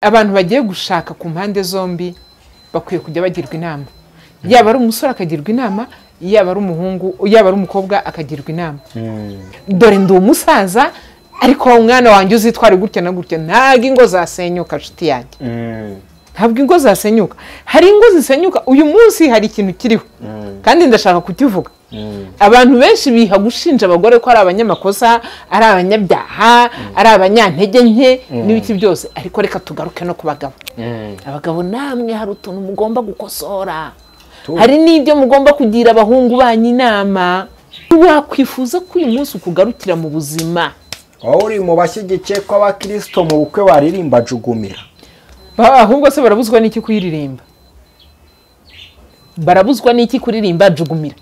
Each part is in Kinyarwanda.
abantu bagiye gushaka ku mpande zombi bakwiye kujya bagirwa inama, yaba ari umusore akagirwa inama, yaba ari umuhungu, yaba ari umukobwa akagirwa inama. Dore ndi umusaza ariko umwana wanjye uzitwara gutya na gutya, ntabwo ingo zasenyuka nshuti yanjye. Ntabwo ingo zasenyuka, hari ingo zisenyuka uyu munsi, hari ikintu kiriho kandi ndashaka kukivuga. Abantu benshi biha gushinja abagore ko ari abanyamakosa, ari abanyabyaha, ari abanyantege nke n'ibiki byose, ariko reka tugaruke no ku bagabo. Abagabo namwe hari utuntu mugomba gukosora, hari n'ibyo mugomba kugira abahungu banyu inama. Wakwifuza ko uyu munsi ukugarukira mu buzima. Wowe uri mu bashyigikiye ko abakristo mu bukwe baririmba jugumira, ahubwo se barabuzwa n'iki kuyiririmba? Barabuzwa n'iki kuririmba jugumira?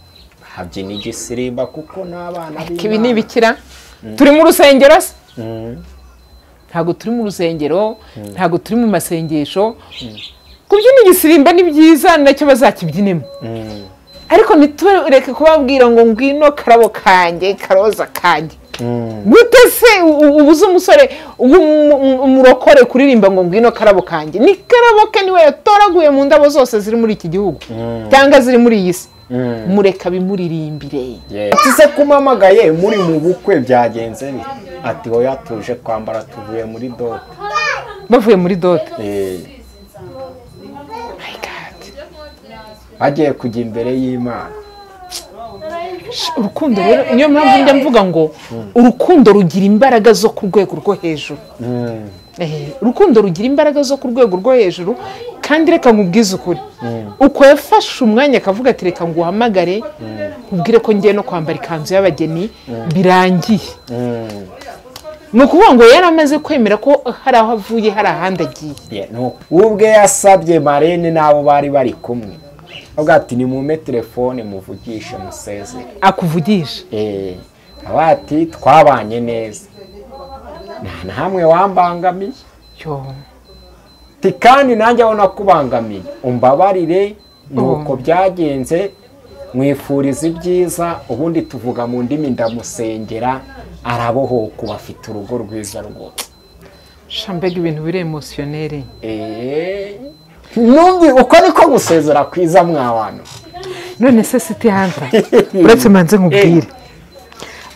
habyina igisirimba kuko n'abana b'Imana. Ibi ni bikira turi mu rusengero se? Ntago turi mu rusengero, ntago turi mu masengesho. Kubyina igisirimba ni byiza, nacyo bazakibyinemo, ariko ntitureke kubabwira ngo ngwino karabo kanjye, karoza kanjye. Gute se ubuze umusore umurokore kuririmba ngo ngwino karabo kanjye? Ni karabo ke niwe yatoraguye mu ndabo zose ziri muri iki gihugu cyangwa ziri muri iyi si. Mureka bimuririmbire. Ati se kumamagaye muri mu bukwe byagenze bite? Ati oya tuje kwambara tuvuye muri dote. Bavuye muri dote? My God. Bagiye kujya imbere y'Imana. Urukundo rero niyo mpamvu njya mvuga ngo urukundo rugira imbaraga zo ku rwego rwo hejuru. Urukundo rugira imbaraga zo ku rwego rwo hejuru, kandi reka nkubwize ukuri, uko yafashe umwanya akavuga ati reka nguhamagare ubwire ko ngiye no kwambara ikanzu y'abageni birangiye. Ni ukuvuga ngo yari amaze kwemera ko hari aho avuye, hari ahandi agiye. Ubwe yasabye Marene n'abo bari bari kumwe, avuga ati ni mume telefone muvugishe museze. Akuvugisha? Abati twabanye neza, nta hamwe wambangamiye. Kandi nanjye abona kubangamiye, umbabarire nuko byagenze, mwifuriza ibyiza, ubundi tuvuga mu ndimi ndamusengera arabohoka bafite urugo rwiza rwose. Shambega ibintu bire emotionere. Numvi uko niko gusezera kwiza mwabantu. None se City Hunter uretse manze nkubwire,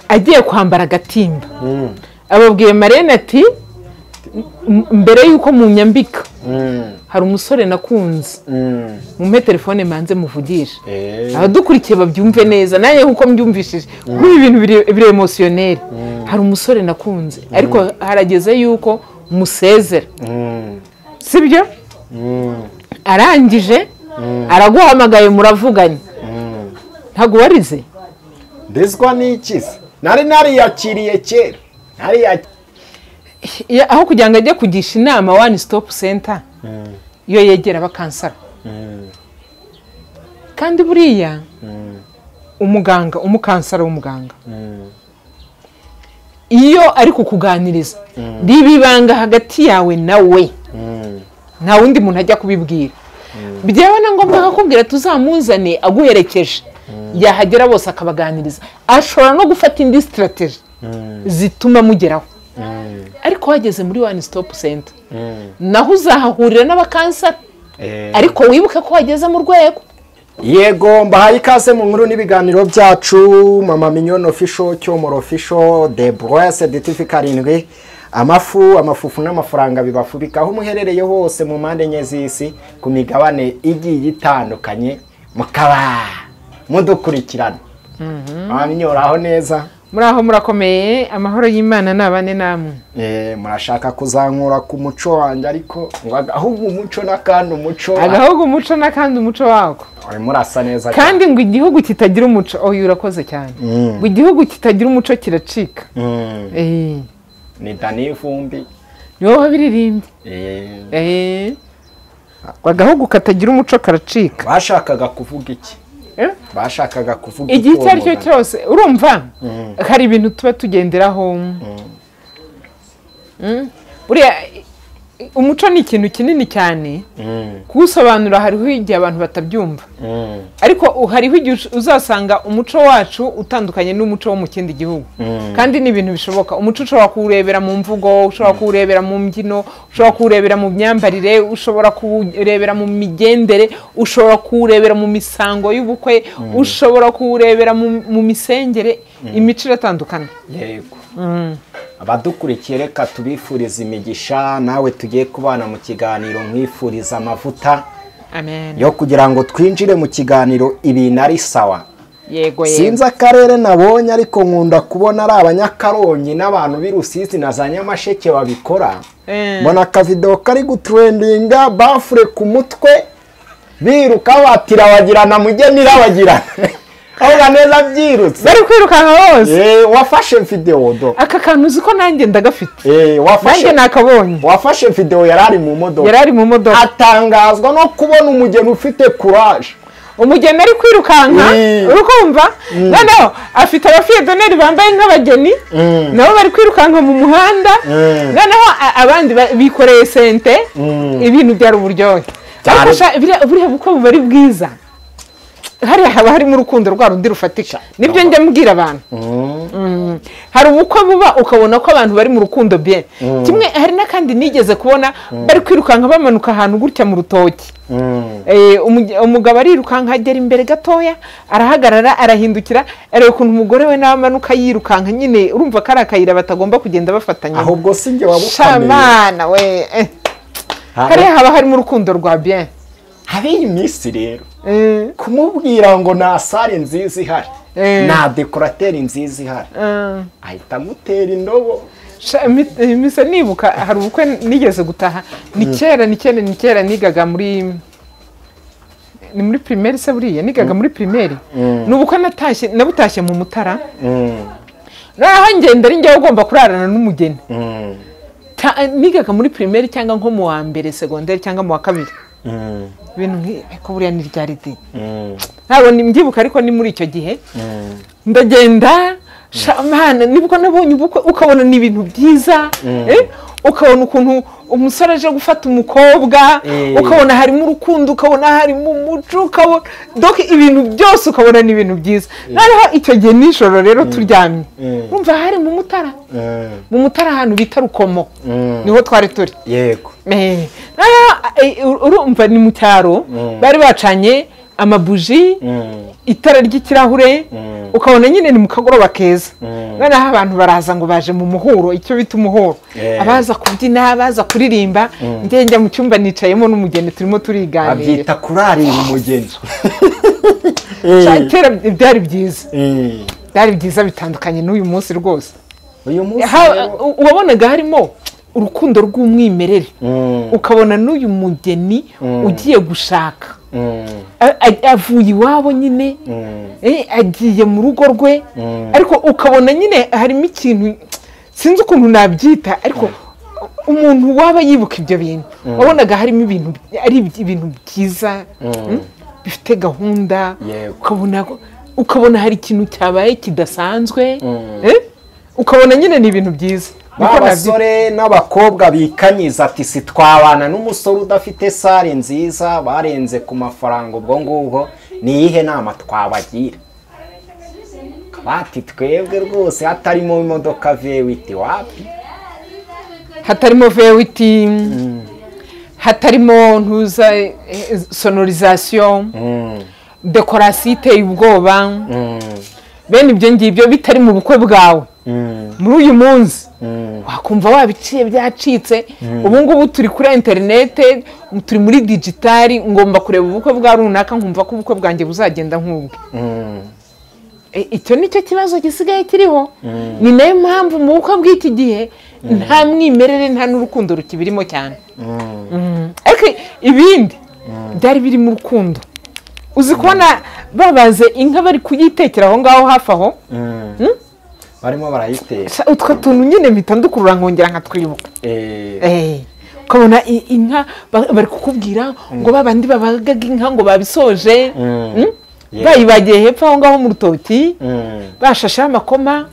agiye kwambara agatimba, ababwiye Marene ati mbere yuko munyambika hari umusore nakunze, mumpe telefone manze muvugisha. Abadukurikiye babyumve neza, naye nkuko mbyumvishije kuri ibintu bire emotionere. Hari umusore nakunze ariko harageze yuko musezera, sibyo? Arangije araguhamagaye muravuganye, ntago warize? Ndezwa n'ikize nari yakiriye kera, aho kugira ngo ajye kugisha inama One Stop Center, iyo yegera bakansara. Kandi buriya umuganga, umukansara w'umuganga, iyo ari kukuganiriza ribibanga hagati yawe nawe, nta wundi muntu ajya kubibwira. Byewe na ngombwa akakubwira tuzamuzane aguherekeje, yahagera bose akabaganiriza, ashobora no gufata indi strategy zituma mugeraho. Ariko wageze muri One Stop Center naho uzahahurira n'abakansara, ariko wibuke ko wageze mu rwego. Yego, mbahaye ikaze mu nkuru n'ibiganiro byacu. Mama Mignone official, Cyomoro official, The Brosse DTV karindwi, amafufu n'amafaranga bibafubika aho muherereye hose mu mpande enye z'isi, ku migabane igiye itandukanye, mukaba mudukurikirana. Abanyoraho neza? Muraho murakomeye, amahoro y'Imana nabane namwe. Murashaka kuzankura ku muco wanjye, ariko ahubwo umuco n'akandi umuco, agahugu umuco n'akandi umuco wako. Murasa neza kandi ngo igihugu kitagira umuco, oyo urakoze cyane. Ngo igihugu kitagira umuco kiracika. Ni Dani Vumbi niwo wabiririmbye. Agahugu katagira umuco karacika. Bashakaga kuvuga iki? Bashakaga kuvuga igihe icyo ari cyo cyose, urumva hari ibintu tuba tugenderaho. Buriya umuco ni ikintu kinini cyane kuwusobanura hariho igihe abantu batabyumva ariko hariho igihe uzasanga umuco wacu utandukanye n'umuco wo mu kindi gihugu kandi ni ibintu bishoboka umuco ushobora kuwurebera mu mvugo ushobora kuwurebera mu mbyino ushobora kuwurebera mu myambarire ushobora kuwurebera mu migendere ushobora kuwurebera mu misango y'ubukwe ushobora kuwurebera mu misengere imico iratandukana yego abadukurikiye reka tubifuriza imigisha nawe tugiye kubana mu kiganiro mwifuriza amavuta yo kugira ngo twinjire mu kiganiro ibintu ari sawa yego sinzi akarere nabonye ariko nkunda kubona ari abanyakarongi n'abantu b'i Rusizi na za Nyamasheke babikora mbona akavidewo kari gutrendinga bafure ku mutwe biruka batira bagirana mugenira bagirana aho neza byirutse bari kwirukanka hose wafashe video do aka kantu uziko nanjye ndagafite wafashe nakabonye wafashe video yarari mu modoka atangazwa no kubona umugeni ufite courage umugeni ari kwirukanka urukumva noneho afite abafiyedoneri bambaye nk'abageni nabo bari kwirukanka mu muhanda noneho abandi bikoreye sente ibintu byari uburyohe buriya bukwe buba ari bwiza hariya haba harimo urukundo rwa rundi rufatika nibyo njya mbwira abantu hari ubukwe buba ukabona ko abantu bari mu rukundo bien kimwe hari n'akandi nigeze kubona bari kwirukanka bamanuka ahantu gutya mu rutoki umugabo arirukanka agera imbere gatoya arahagarara arahindukira areba ukuntu umugore we nawe amanuka yirukanka nyine urumva ko ari akayira batagomba kugenda bafatanya ahubwo si njye wabukameye shamana we hariya haba harimo urukundo rwa bien hariya iminsi rero kumubwira ngo nta sare nziza ihari nta dekorateri nziza ihari ahita amutera indobo mise nibuka hari ubukwe nigeze gutaha ni kera nigaga muri primaire se buriya nigaga muri primaire ni ubukwe nabutashye mu Mutara naho ngenda ari njyewe ugomba kurarana n'umugeni nigaga muri primaire cyangwa nko mu wa mbere secondaire cyangwa mu wa kabiri ibintu nk'iko buriya ni ryari di ntabwo mbyibuka ariko ni muri icyo gihe ndagenda shamana nibwo nabonye ubukwe ukabona ni ibintu byiza ukabona ukuntu umusore aje gufata umukobwa ukabona harimo urukundo ukabona harimo umuco ukabona doki ibintu byose ukabona ni ibintu byiza noneho icyo gihe nijoro rero turyamye urumva hari mu Mutara ahantu bita Rukomo niho twari turi yego urumva ni mu cyaro bari bacanye amabuji itara ry'ikirahure ukabona nyine ni mu kagoroba keza noneho abantu baraza ngo baje mu muhuro icyo bita umuhuro abaza kubyina abaza kuririmba njya mu cyumba nicayemo n'umugeni turimo turiganira abyita kurarira umugeni kera byari byiza bitandukanye n'uyu munsi rwose uyu munsi wabonaga harimo urukundo rw'umwimerere ukabona n'uyu mugeni ugiye gushaka avuye iwabo nyine agiye mu rugo rwe ariko ukabona nyine harimo ikintu sinzi ukuntu nabyita ariko umuntu waba yibuka ibyo bintu wabonaga harimo ibintu byiza bifite gahunda ukabona hari ikintu cyabaye kidasanzwe ukabona nyine ni ibintu byiza abasore n'abakobwa bikanyiza ati si twabana n'umusore udafite sare nziza barenze ku mafaranga ubwo ngubwo ni iyihe nama twabagira bati twebwe rwose hatarimo imodoka vewiti wapi hatarimo vewiti hatarimo ntuza sonorizasiyo dekorasiyo iteye ubwoba bene ibyo ngibyo bitari mu bukwe bwawe muri uyu munsi wakumva wabiciye byacitse ubu ngubu turi kuri interinete turi muri digitali ngomba kureba ubukwe bwa runaka nkumva ko ubukwe bwanjye buzagenda nk'ubwe icyo nicyo kibazo gisigaye kiriho ni nayo mpamvu mu bukwe bw'iki gihe nta mwimerere nta n'urukundo rukibirimo cyane ariko ibindi byari biri mu rukundo uzi kubona babaze inka bari kuyitekera aho ngaho hafi aho barimo barayitera utwo tuntu nyine mpita ndukurura nkongera nkatwibuka ukabona inka bari kukubwira ngo babandi babagaga inka ngo babisoje bayibagiye hepfo aho ngaho mu rutoki bashasheho amakoma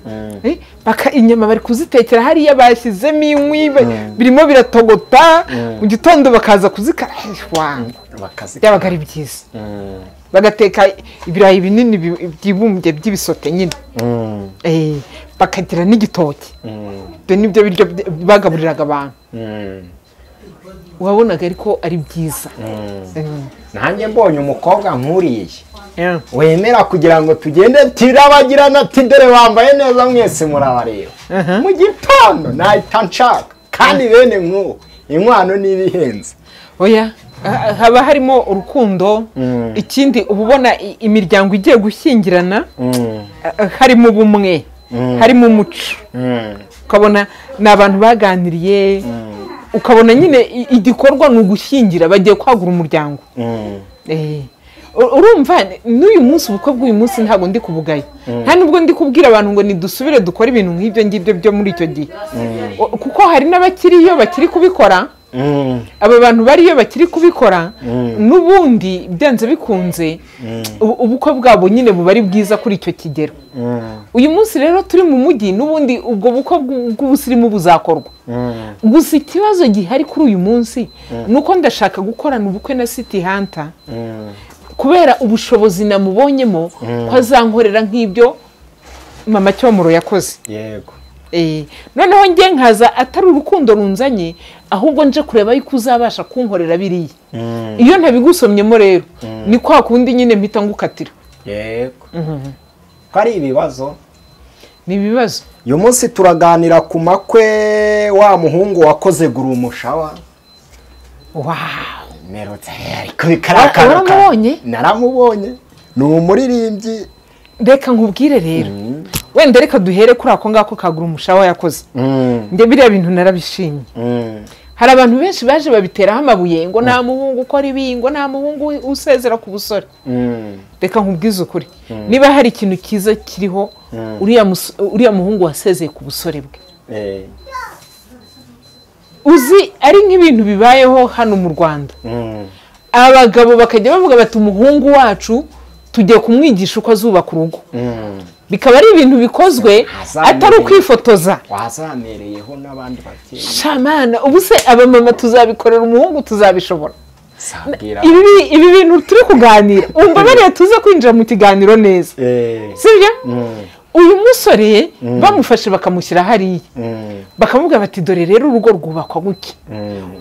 inyama bari kuzitekera hariya bashyizemo inkwi birimo biratogota mu gitondo bakaza kuzikarahishwa byabaga ari byiza bagateka ibirayi binini byibumbye by'ibisote nyine bakagira n'igitoki ibyo nibyo biryo bagaburiraga abantu wabonaga ariko ari byiza nanjye mbonye umukobwa nkuriye wemera kugira ngo tugende tirabagirana ati dore bambaye neza mwese murabareba mu gitondo nahita nshaka kandi bene nk'uwo inkwano n'ibihenze oya haba harimo urukundo ikindi uba ubona imiryango igiye gushyingirana harimo ubumwe harimo umuco ukabona ni abantu baganiriye ukabona nyine igikorwa ni ugushyingira bagiye kwagura umuryango urumva n'uyu munsi ubukwe bw'uyu munsi ntabwo ndi kubugaye nta nubwo ndi kubwira abantu ngo nidusubire dukore ibintu nk'ibyo ngibyo byo muri icyo gihe kuko hari n'abakiriyo bakiri kubikora aba bantu bariyo bakiri kubikora n'ubundi byanze bikunze ubukwe bwabo nyine buba ari bwiza kuri icyo kigero uyu munsi rero turi mu mujyi n'ubundi ubwo bukwe bw'ubusirimu buzakorwa gusa ikibazo gihari kuri uyu munsi ni uko ndashaka gukorana ubukwe na City Hunter kubera ubushobozi namubonyemo ko azankorera nk'ibyo mama Cyomoro yakoze yego noneho njye nkaza atari urukundo runzanye ahubwo nje kureba yuko uzabasha kunkorera biriya iyo ntabigusomyemo rero ni kwa kundi nyine mpita ngukatira yego ko ari ibibazo ni ibibazo uyu munsi turaganira ku makwe wa muhungu wakoze gurumushawa merotse ariko bikarakara naramubonye ni umuririmbyi reka nkubwire rero wenda reka duhere kuri ako ngako kagura umushawa yakoze njye biriya bintu narabishimye hari abantu benshi baje babiteraho amabuye ngo nta muhungu ukora ibi ngo nta muhungu usezera ku busore reka nkubwize ukuri niba hari ikintu cyiza kiriho uriya muhungu wasezeye ku busore bwe uzi ari nk'ibintu bibayeho hano mu Rwanda abagabo bakajya bavuga bati umuhungu wacu tugiye kumwigisha uko azubaka urugo bikaba ari ibintu bikozwe atari ukwifotoza wazamereyeho n'abandi bakeye shamana ubu se abamama tuzabikorera umuhungu tuzabishobora ibi bintu turi kuganira umva bariya tuza kwinjira mu kiganiro neza sibyo uyu musore bamufashe bakamushyira hariya bakavuga bati dore rero urugo rwubakwa gutya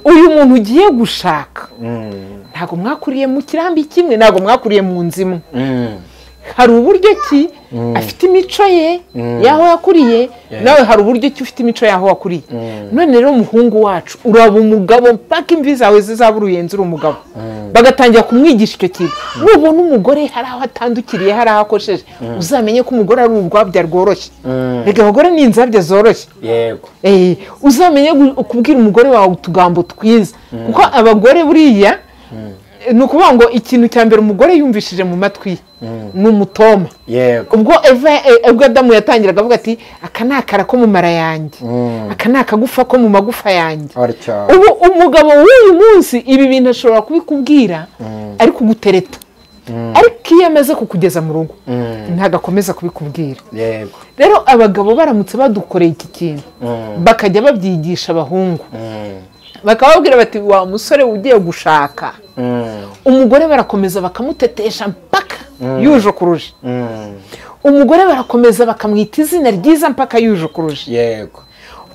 uyu muntu ugiye gushaka ntabwo mwakuriye mu kirambi kimwe ntabwo mwakuriye mu nzu imwe hari uburyo ki afite imico ye yaho yakuriye nawe hari uburyo ki ufite imico yaho wakuriye none rero umuhungu wacu uraba umugabo mpaka imvi zawe zizaba uruyenzi uri umugabo bagatangira kumwigisha icyo kintu nubona umugore hari aho atandukiriye hari aho akosheje uzamenye ko umugore ari urwabya rworoshye reka abagore ni inzabya zoroshye yego uzamenye kubwira umugore wawe utugambo twiza kuko abagore buriya ni ukuvuga ngo ikintu cya mbere umugore yumvishije mu matwi ni umutoma ubwo Adamu yatangiraga avuga ati aka ni akara ko mu mara yanjye aka ni akagufa ko mu magufa yanjye ubu umugabo w'uyu munsi ibi bintu ashobora kubikubwira ari kugutereta ariko iyo amaze kukugeza mu rugo ntabwo akomeza kubikubwira rero abagabo baramutse badukoreye iki kintu bakajya babyigisha abahungu bakababwira bati wa musore ugiye gushaka umugore barakomeza bakamutetesha mpaka yuje kuruje umugore barakomeza bakamwita izina ryiza mpaka yuje kuruje yego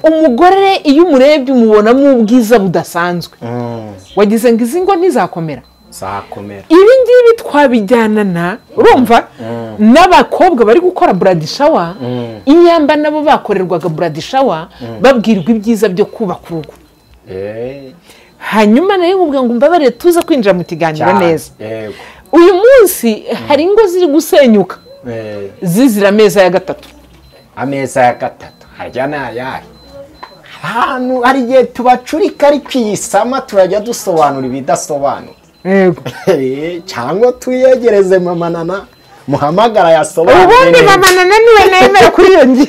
umugore iyo umurebye umubonamo ubwiza budasanzwe wagize ngo izi ngo ntizakomera ibi ngibi twabijyanana urumva n'abakobwa bari gukora buradishawa inyamba nabo bakorerwaga buradishawa babwirwa ibyiza byo kubaka urugo hanyuma nayo nkubwira ngo mbabarire tuza kwinjira mu kiganiro neza uyu munsi hari ingo ziri gusenyuka zizira ameza ya gatatu harya ni ayahe ahantu hari igihe tubacurika ari kwisama turajya dusobanura ibidasobanura cyangwa tuyegereze mama Nana muhamagara yasobanura ubundi mama Nana niwe nemera kuri iyo ngiyo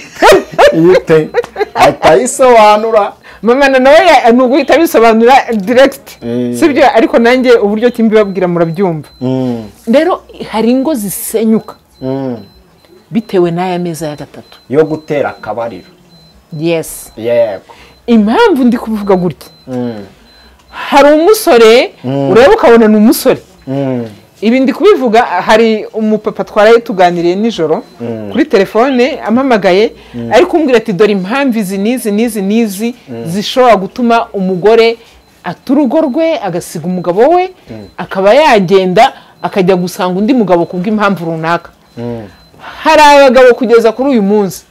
ahita ayisobanura mama nawe ni uguhita bisobanura direct sibyo, ariko nanjye uburyo kimbibabwira murabyumva. Rero hari ingo zisenyuka bitewe n'aya meza ya gatatu yo gutera akabariro. Yes, yego. Impamvu ndi kuvuga gutya, hari umusore ureba ukabona ni umusore. Ibi ndi kubivuga, hari umupapa twaraye tuganiriye nijoro kuri telefone ampamagaye ari kumbwira ati dore impamvu izi nizi zishobora gutuma umugore ata urugo rwe agasiga umugabo we akaba yagenda akajya gusanga undi mugabo kubw'impamvu runaka. Hari abagabo kugeza kuri uyu munsi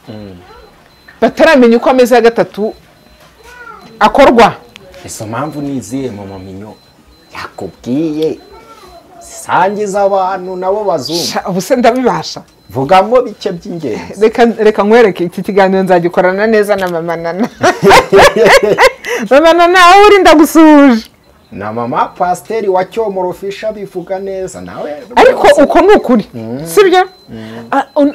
bataramenya uko ameza ya gatatu akorwa. Izo mpamvu ni izihe mama Minyo yakubwiye zisangiza abantu nabo bazumva? Ubuse ndabibasha, vugamo bike by'ingenzi. Reka nkwereke, iki kiganiro nzagikorana neza na mama Nana. Mama Nana aho uri ndagusuhuje. Na mama Pasiteri wa Cyomorofisha bivuga neza nawe. Ariko uko ni ukuri sibyo?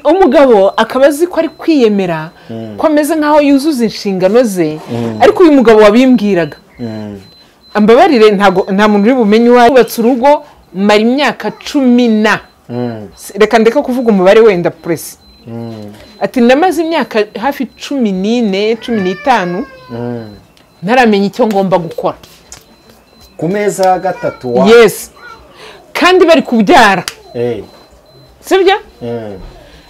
Umugabo akaba azi ko ari kwiyemera ko ameze nkaho yuzuza inshingano ze, ariko uyu mugabo wabimbwiraga ambabarire nta muntu uri bumenye uwo yubatse urugo mara imyaka 10 reka ndeka kuvuga umubare wenda press. Ati namaze imyaka hafi 14 15 ntaramenya icyo ngomba gukora ku meza ya gatatu wa. Yes, kandi bari kubyara sibyo?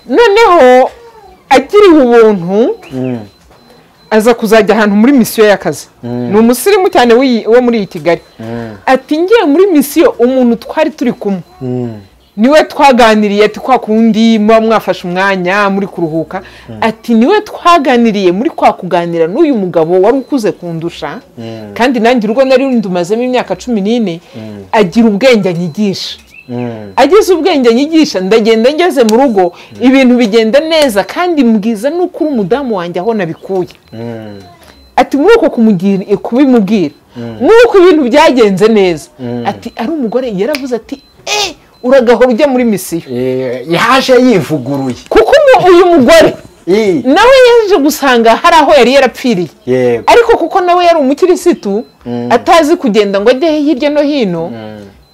Noneho agiriwe ubuntu aza kuzajya ahantu muri misiyo y'akazi. Ni umusirimu cyane wo muri Kigali. Ati ngiye muri misiyo, umuntu twari turi kumwe niwe twaganiriye, ati kwa kundi muba mwafashe umwanya muri kuruhuka, ati niwe twaganiriye muri kwa kuganira n'uyu mugabo wari ukuze kundusha, kandi nanjye urugo nari ndumazemo imyaka 14, agira ubwenge anyigisha. Agize ubwenge anyigisha, ndagenda ngeze mu rugo ibintu bigenda neza, kandi mbwiza nuko uri umudamu wanjye aho nabikuye. Ati muri uko kubimubwira nuko ibintu byagenze neza. Ati ari umugore yaravuze ati uragahora ujya muri misiyo. Yaje yivuguruye kuko uyu mugore nawe yaje gusanga hari aho yari yarapfiriye, ariko kuko nawe yari umukirisitu atazi kugenda ngo ajye hirya no hino,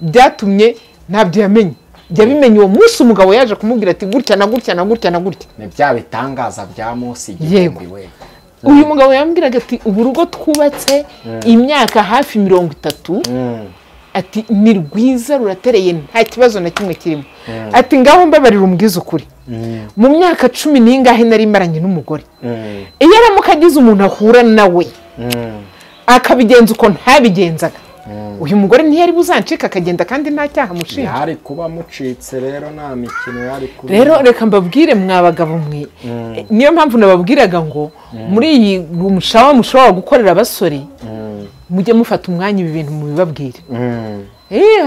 byatumye ntabyo yamenye. Yabimenye uwo munsi umugabo yaje kumubwira ati gutya na gutya na gutya na gutya. Ni bya bitangaza bya Mose igihumbi we. Uyu mugabo yambwiraga ati ubu rugo twubatse imyaka hafi 30, ati ni rwiza ruratereye nta kibazo na kimwe kirimo. Ati ngaho mbabarira umbwiza ukuri, mu myaka 10 n'ingahe nari maranye n'umugore, iyo aramuka agize umuntu ahura nawe akabigenza uko ntabigenzaga, uyu mugore ntiyari buzancika akagenda kandi nta cyaha mushinja. Yari kuba mucitse rero nta mikino yari kuba. Rero reka mbabwire mwabagabo mwe, niyo mpamvu nababwiraga ngo muri iyi mushawa mushobora gukorera abasore mujye mufata umwanya ibi bintu mubibabwire.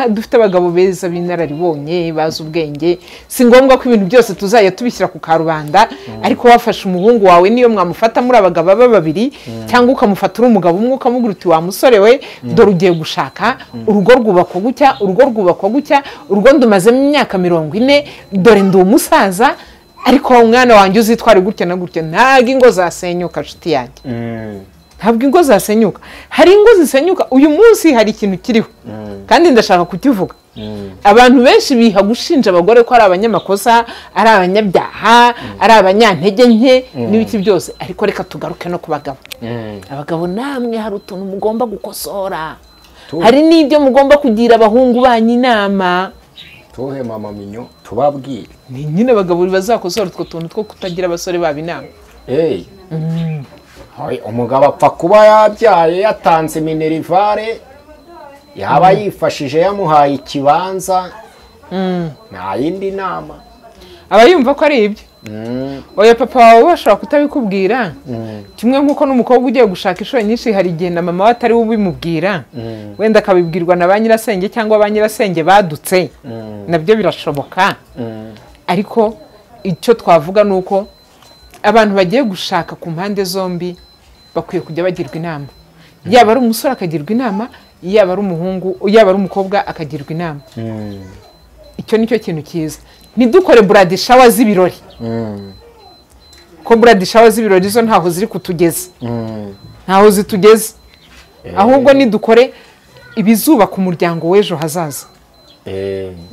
Dufite abagabo beza b'inararibonye bazi ubwenge, si ngombwa ko ibintu byose tuzajya tubishyira ku karubanda, ariko wafashe umuhungu wawe niyo mwamufata muri abagabo babiri cyangwa ukamufata uri umugabo umwe ukamubwira uti wa musore we dore ugiye gushaka, urugo rwubakwa gutya, urugo rwubakwa gutya, urugo ndumazemo imyaka 40, dore ndi umusaza, ariko umwana wanjye uzitware gutya na gutya. Ntabwo ingo zasenyuka nshuti yanjye, ntabwo ingo zasenyuka. Hari ingo zisenyuka uyu munsi, hari ikintu kiriho kandi ndashaka kukivuga. Abantu benshi biha gushinja abagore ko ari abanyamakosa, ari abanyabyaha, ari abanyantege nke n'ibiki byose, ariko reka tugaruke no ku bagabo. Abagabo namwe hari utuntu mugomba gukosora, hari n'ibyo mugomba kugira abahungu banyu inama. Tuhe mama Minyo tubabwire. Ni nyine abagabo bazakosora utwo tuntu two kutagira abasore babo inama. Umugabo apfa kuba yabyaye yatanze minerivare, yaba yifashije yamuhaye ikibanza, nta yindi nama aba yumva ko ari ibyo. Oya papa wawe bashobora kutabikubwira, kimwe nk'uko n'umukobwa ugiye gushaka inshuro nyinshi hari igihe na mama we atari ubimubwira, wenda akabibwirwa na ba nyirasenge cyangwa ba nyirasenge badutse, nabyo birashoboka. Ariko icyo twavuga ni uko abantu bagiye gushaka ku mpande zombi bakwiye kujya bagirwa inama. Yaba ari umusore akagirwa inama, yaba ari umuhungu, yaba ari umukobwa akagirwa inama. Icyo nicyo kintu cyiza. Ntidukore brad shower z'ibirori, ko brad shower z'ibirori zo ntaho ziri kutugeza. ntaho zitugeze ahubwo nidukore ibizubaka umuryango w'ejo hazaza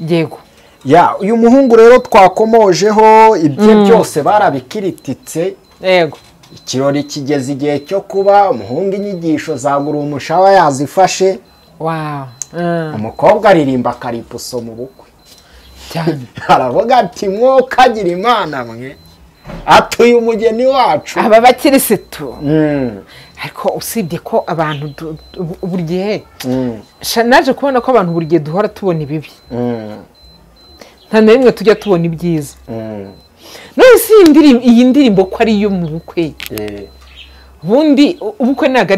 yego ya uyu muhungu rero twakomojeho ibyo byose barabikirititse yego ikirori kigeze igihe cyo kuba umuhungu inyigisho zagura umushawa yazifashe wow umukobwa aririmba akaripuso mu bukwe cyane aravuga ati mwokagira imana mwe atuye umugeni wacu aba bakirisitu ariko usibye ko abantu buri gihe naje kubona ko abantu buri gihe duhora tubona ibibi nta na rimwe tujya tubona ibyiza none si iyi ndirimbo ko ari iyo mu bukwe ubundi ubukwe ntabwo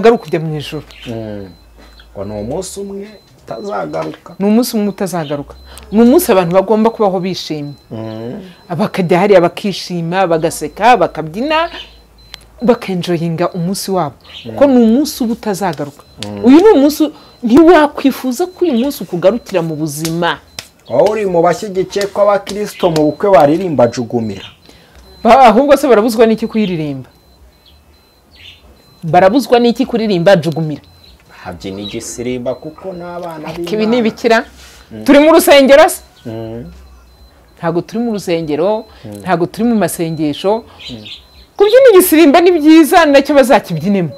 ari ukujya mu ijoro ngo ni umunsi umwe utazagaruka ni umunsi umwe utazagaruka ni umunsi abantu bagomba kubaho bishimye bakajya hariya bakishima bagaseka bakabyina bakenjoyinga umunsi wabo kuko ni umunsi uba utazagaruka uyu ni umunsi ntiwakwifuza ko uyu munsi ukugarukira mu buzima wowe uri mu bashyigikiye ko abakirisito mu bukwe baririmba jugumira ahubwo se barabuzwa n'iki kuyiririmba barabuzwa n'iki kuririmba jugumira habyina igisirimba kuko n'abana b'Imana ibi ni ibikira turi mu rusengero se ntabwo turi mu rusengero ntabwo turi mu masengesho kubyina igisirimba ni byiza nacyo bazakibyinemo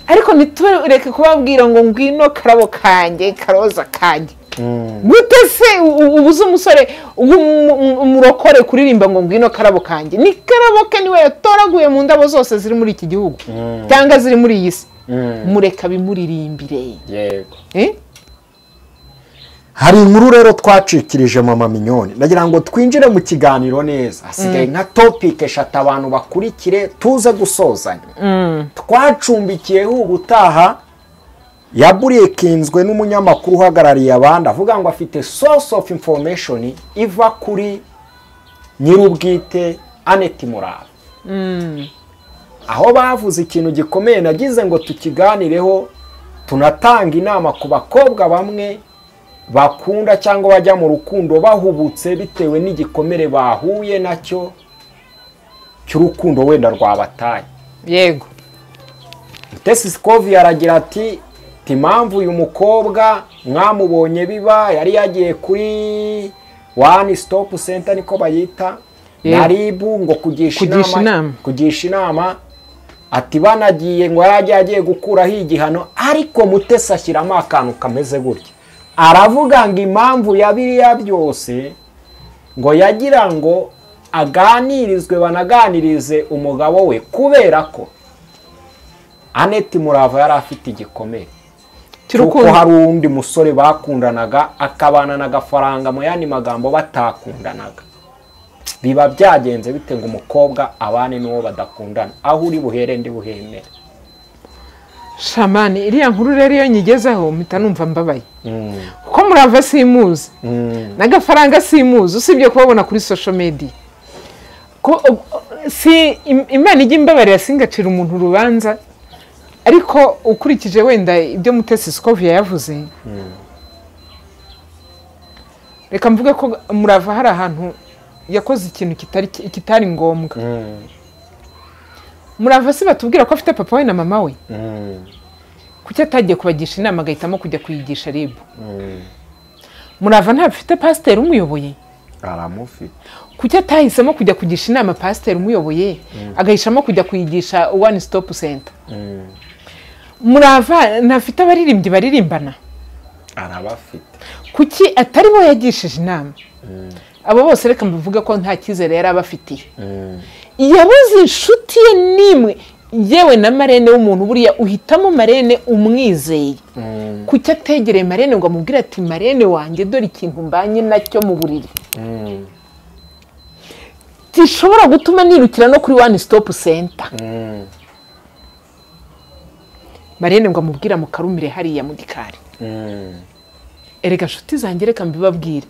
ariko ntitureke kubabwira ngo ngwino karabo kanjye karoza kanjye gute se ubuze umusore umurokore kuririmba ngo ngwino karabo kanjye ni karabo ke niwe yatoraguye mu ndabo zose ziri muri iki gihugu cyangwa ziri muri iyi si mureka bimuririmbire yego hari inkuru rero twacikirije mama minyoni nagira ngo twinjire mu kiganiro neza hasigaye nka topic eshatu abantu bakurikire tuze gusozanya twacumbikiyeho ubutaha yaburikinzwe n'umunyamakuru uhagarariye abandi avuga ngo afite source of information iva kuri nyirubwite Annette Murava aho bavuze ikintu gikomeye nagize ngo tukiganireho tunatanga inama ku bakobwa bamwe bakunda cyangwa bajya mu rukundo bahubutse bitewe n'igikomere bahuye nacyo cy'urukundo wenda rwabataye yego Mutesi Scovia aragira ati impamvu uyu mukobwa mwamubonye biba yari yagiye kuri one stop center niko bayita naribu ngo kugisha inama ati banagiye ngo yagiye gukuraho igihano ariko Mutesi ashyiramo akantu kameze gutya aravuga ngo impamvu ya biriya byose ngo yagira ngo aganirizwe banaganirize umugabo we kubera ko Annette Murava yari afite igikomere kuko hari undi musore bakundanaga akabana n'agafaranga mu yandi magambo batakundanaga biba byagenze bite ngo umukobwa abane n'uwo badakundana aho uri buhere ndi buhemere shamani iriya nkuru rero iyo nyigezeho mpita numva mbabaye kuko Murava simuzi n'agafaranga simuzi usibye kubabona kuri social media ko si Imana ijya imbabarira singacira umuntu urubanza ariko ukurikije wenda ibyo Mutesi Scovia yavuze reka mvuge ko Murava hari ahantu yakoze ikintu kitari ngombwa Murava si batubwira ko afite papa we na mama we kuki atagiye kubagisha inama agahitamo kujya kuyigisha RIB Murava ntafite pasiteri umuyoboye aramufite kuki atahisemo kujya kugisha inama pasiteri umuyoboye agahishamo kujya kuyigisha one stop center Murava ntafite abaririmbyi baririmbana arabafite kuki atari bo yagishije inama abo bose reka mbivuga ko nta cyizere yari abafitiye yabuze inshuti ye nimwe yewe na marene w'umuntu buriya uhitamo marene umwizeye kuki ategereye marene ngo amubwire ati marene wanjye dore ikintu mbanye nacyo mu buriri gishobora gutuma nirukira no kuri one stop center marene ngo amubwire mukarumire hariya mu gikari erega nshuti zanjye reka mbibabwire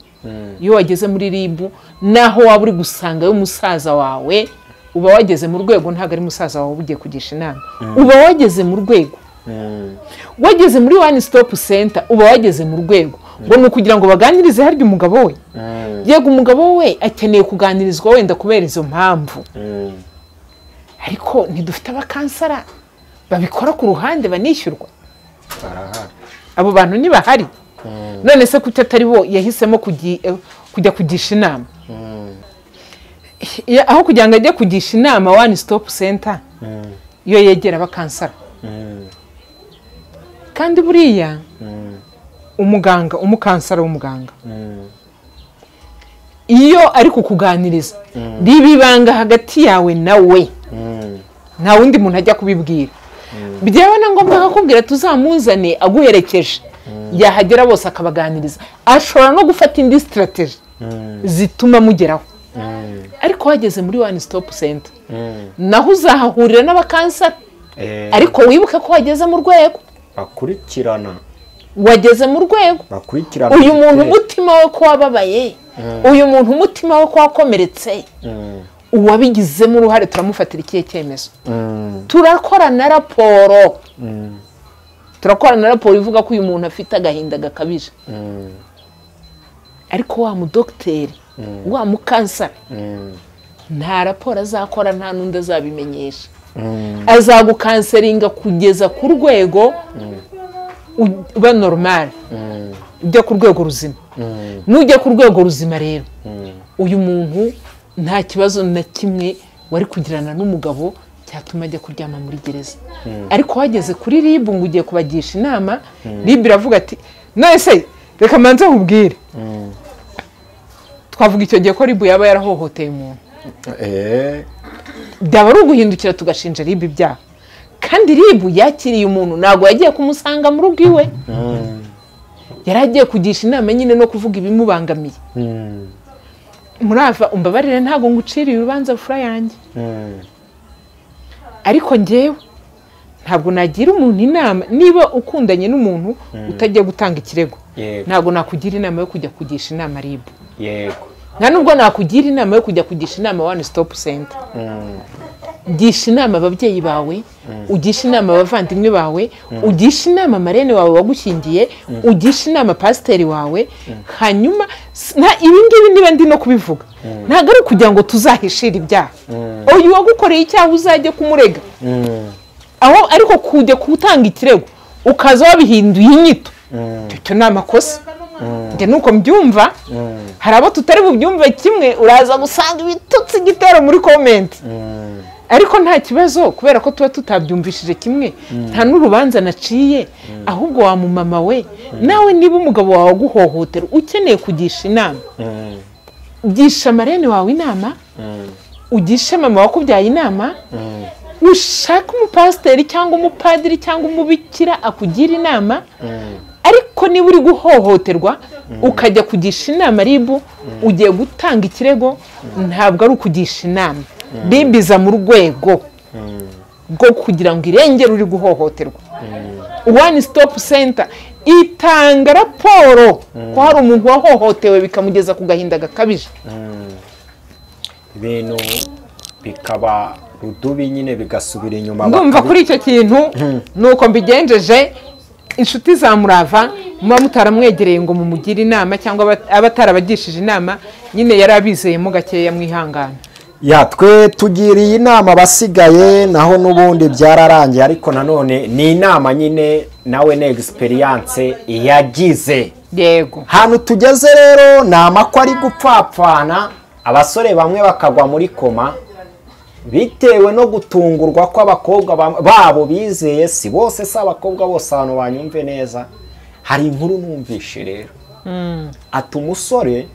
iyo wageze muri RIB naho waba uri gusangayo umusaza wawe uba wageze mu rwego ntabwo ari musaza wawe ugiye kugisha inama uba wageze mu rwego wageze muri one stop center uba wageze mu rwego ngo ni ukugira ngo baganirize harya umugabo we yego umugabo we akeneye kuganirizwa wenda kubera izo mpamvu ariko ntidufite abakansara babikora ku ruhande banishyurwa barahari abo bantu ntibahari none se kuki atari bo yahisemo kujya kugisha inama aho kugira ngo ajye kugisha inama one stop center iyo yegera abakansara kandi buriya umukansara w'umuganga iyo ari kukuganiriza riba ibanga hagati yawe nawe nta wundi muntu ajya kubibwira byaba na ngombwa akakubwira tuzamuzane aguherekeje yahagera bose akabaganiriza ashobora no gufata indi strategy zituma mugeraho ariko wageze muri one stop center naho uzahahurira n'abakansara ariko wibuke ko wageze mu rwego bakurikirana wageze mu rwego bakurikirana uyu muntu umutima we ko wababaye uyu muntu umutima we ko wakomeretse uwabigizemo uruhare turamufatira ikihe cyemezo turakora na raporo ivuga ko uyu muntu afite agahinda gakabije ariko wa mudogiteri wa mukansara nta raporo azakora nta n'undi azabimenyesha azagukanseringa kugeza ku rwego uba normal ujya ku rwego ruzima nujya ku rwego ruzima rero uyu muntu nta kibazo na kimwe wari kugirana n'umugabo cyatuma ajya kuryama muri gereza ariko wageze kuri RIB ngo ugiye kubagisha inama RIB iravuga ati nese reka manze nkubwire twavuga icyo gihe ko RIB yaba yarahohoteye umuntu byaba ari uguhindukira tugashinja RIB ibyaha kandi RIB yakiriye umuntu ntabwo yagiye kumusanga mu rugo iwe yari agiye kugisha inama nyine no kuvuga ibimubangamiye murava umbabarire ntabwo nguciriye urubanza fura yanjye ariko njyewe ntabwo nagira umuntu inama niba ukundanye n'umuntu utagiye gutanga ikirego ntabwo nakugira inama yo kujya kugisha inama RIB yego nta nubwo nakugira inama yo kujya kugisha inama one stop center gisha inama ababyeyi bawe ugisha inama abavandimwe bawe ugisha inama marene wawe wagushyingiye ugisha inama pasiteri wawe hanyuma ibi ngibi niba ndi no kubivuga ntabwo ari ukugira ngo tuzahishire ibyaha uyu wagukoreye icyaha uzajye kumurega aho ariko kujya gutanga ikirego ukaza wabihinduye inyito icyo ni amakosa njye nuko mbyumva hari abo tutari bubyumve kimwe uraza gusanga ibitutsi igitero muri komenti ariko nta kibazo kubera ko tuba tutabyumvishije kimwe nta n'urubanza naciye ahubwo wa mumama we nawe niba umugabo wawe aguhohotera ukeneye kugisha inama gisha marene wawe inama ugishe mama wakubyaye inama ushaka umupasiteri cyangwa umupadiri cyangwa umubikira akugira inama ariko niba uri guhohoterwa ukajya kugisha inama RIB ugiye gutanga ikirego ntabwo ari ukugisha inama RIB iza mu rwego rwo kugira ngo irengere uri guhohoterwa one stop center itanga raporo ko hari umuntu wahohotewe bikamugeza ku gahinda gakabije ibintu bikaba rudubi nyine bigasubira inyuma ndumva kuri icyo kintu nuko mbigenjeje inshuti za Murava muba mutaramwegereye ngo mumugire inama cyangwa abatarabagishije inama nyine yari abizeyemo gakeya mwihangana twe tugiriye inama abasigaye naho n'ubundi byararangiye ariko nanone ni inama nyine nawe na experience yagize yego hano tugeze rero ni amakwa ari gupfapfana abasore bamwe bakagwa muri koma bitewe no gutungurwa kw'abakobwa babo bizeye si bose si abakobwa bose abantu banyumve neza hari inkuru numvishe rero ati umusore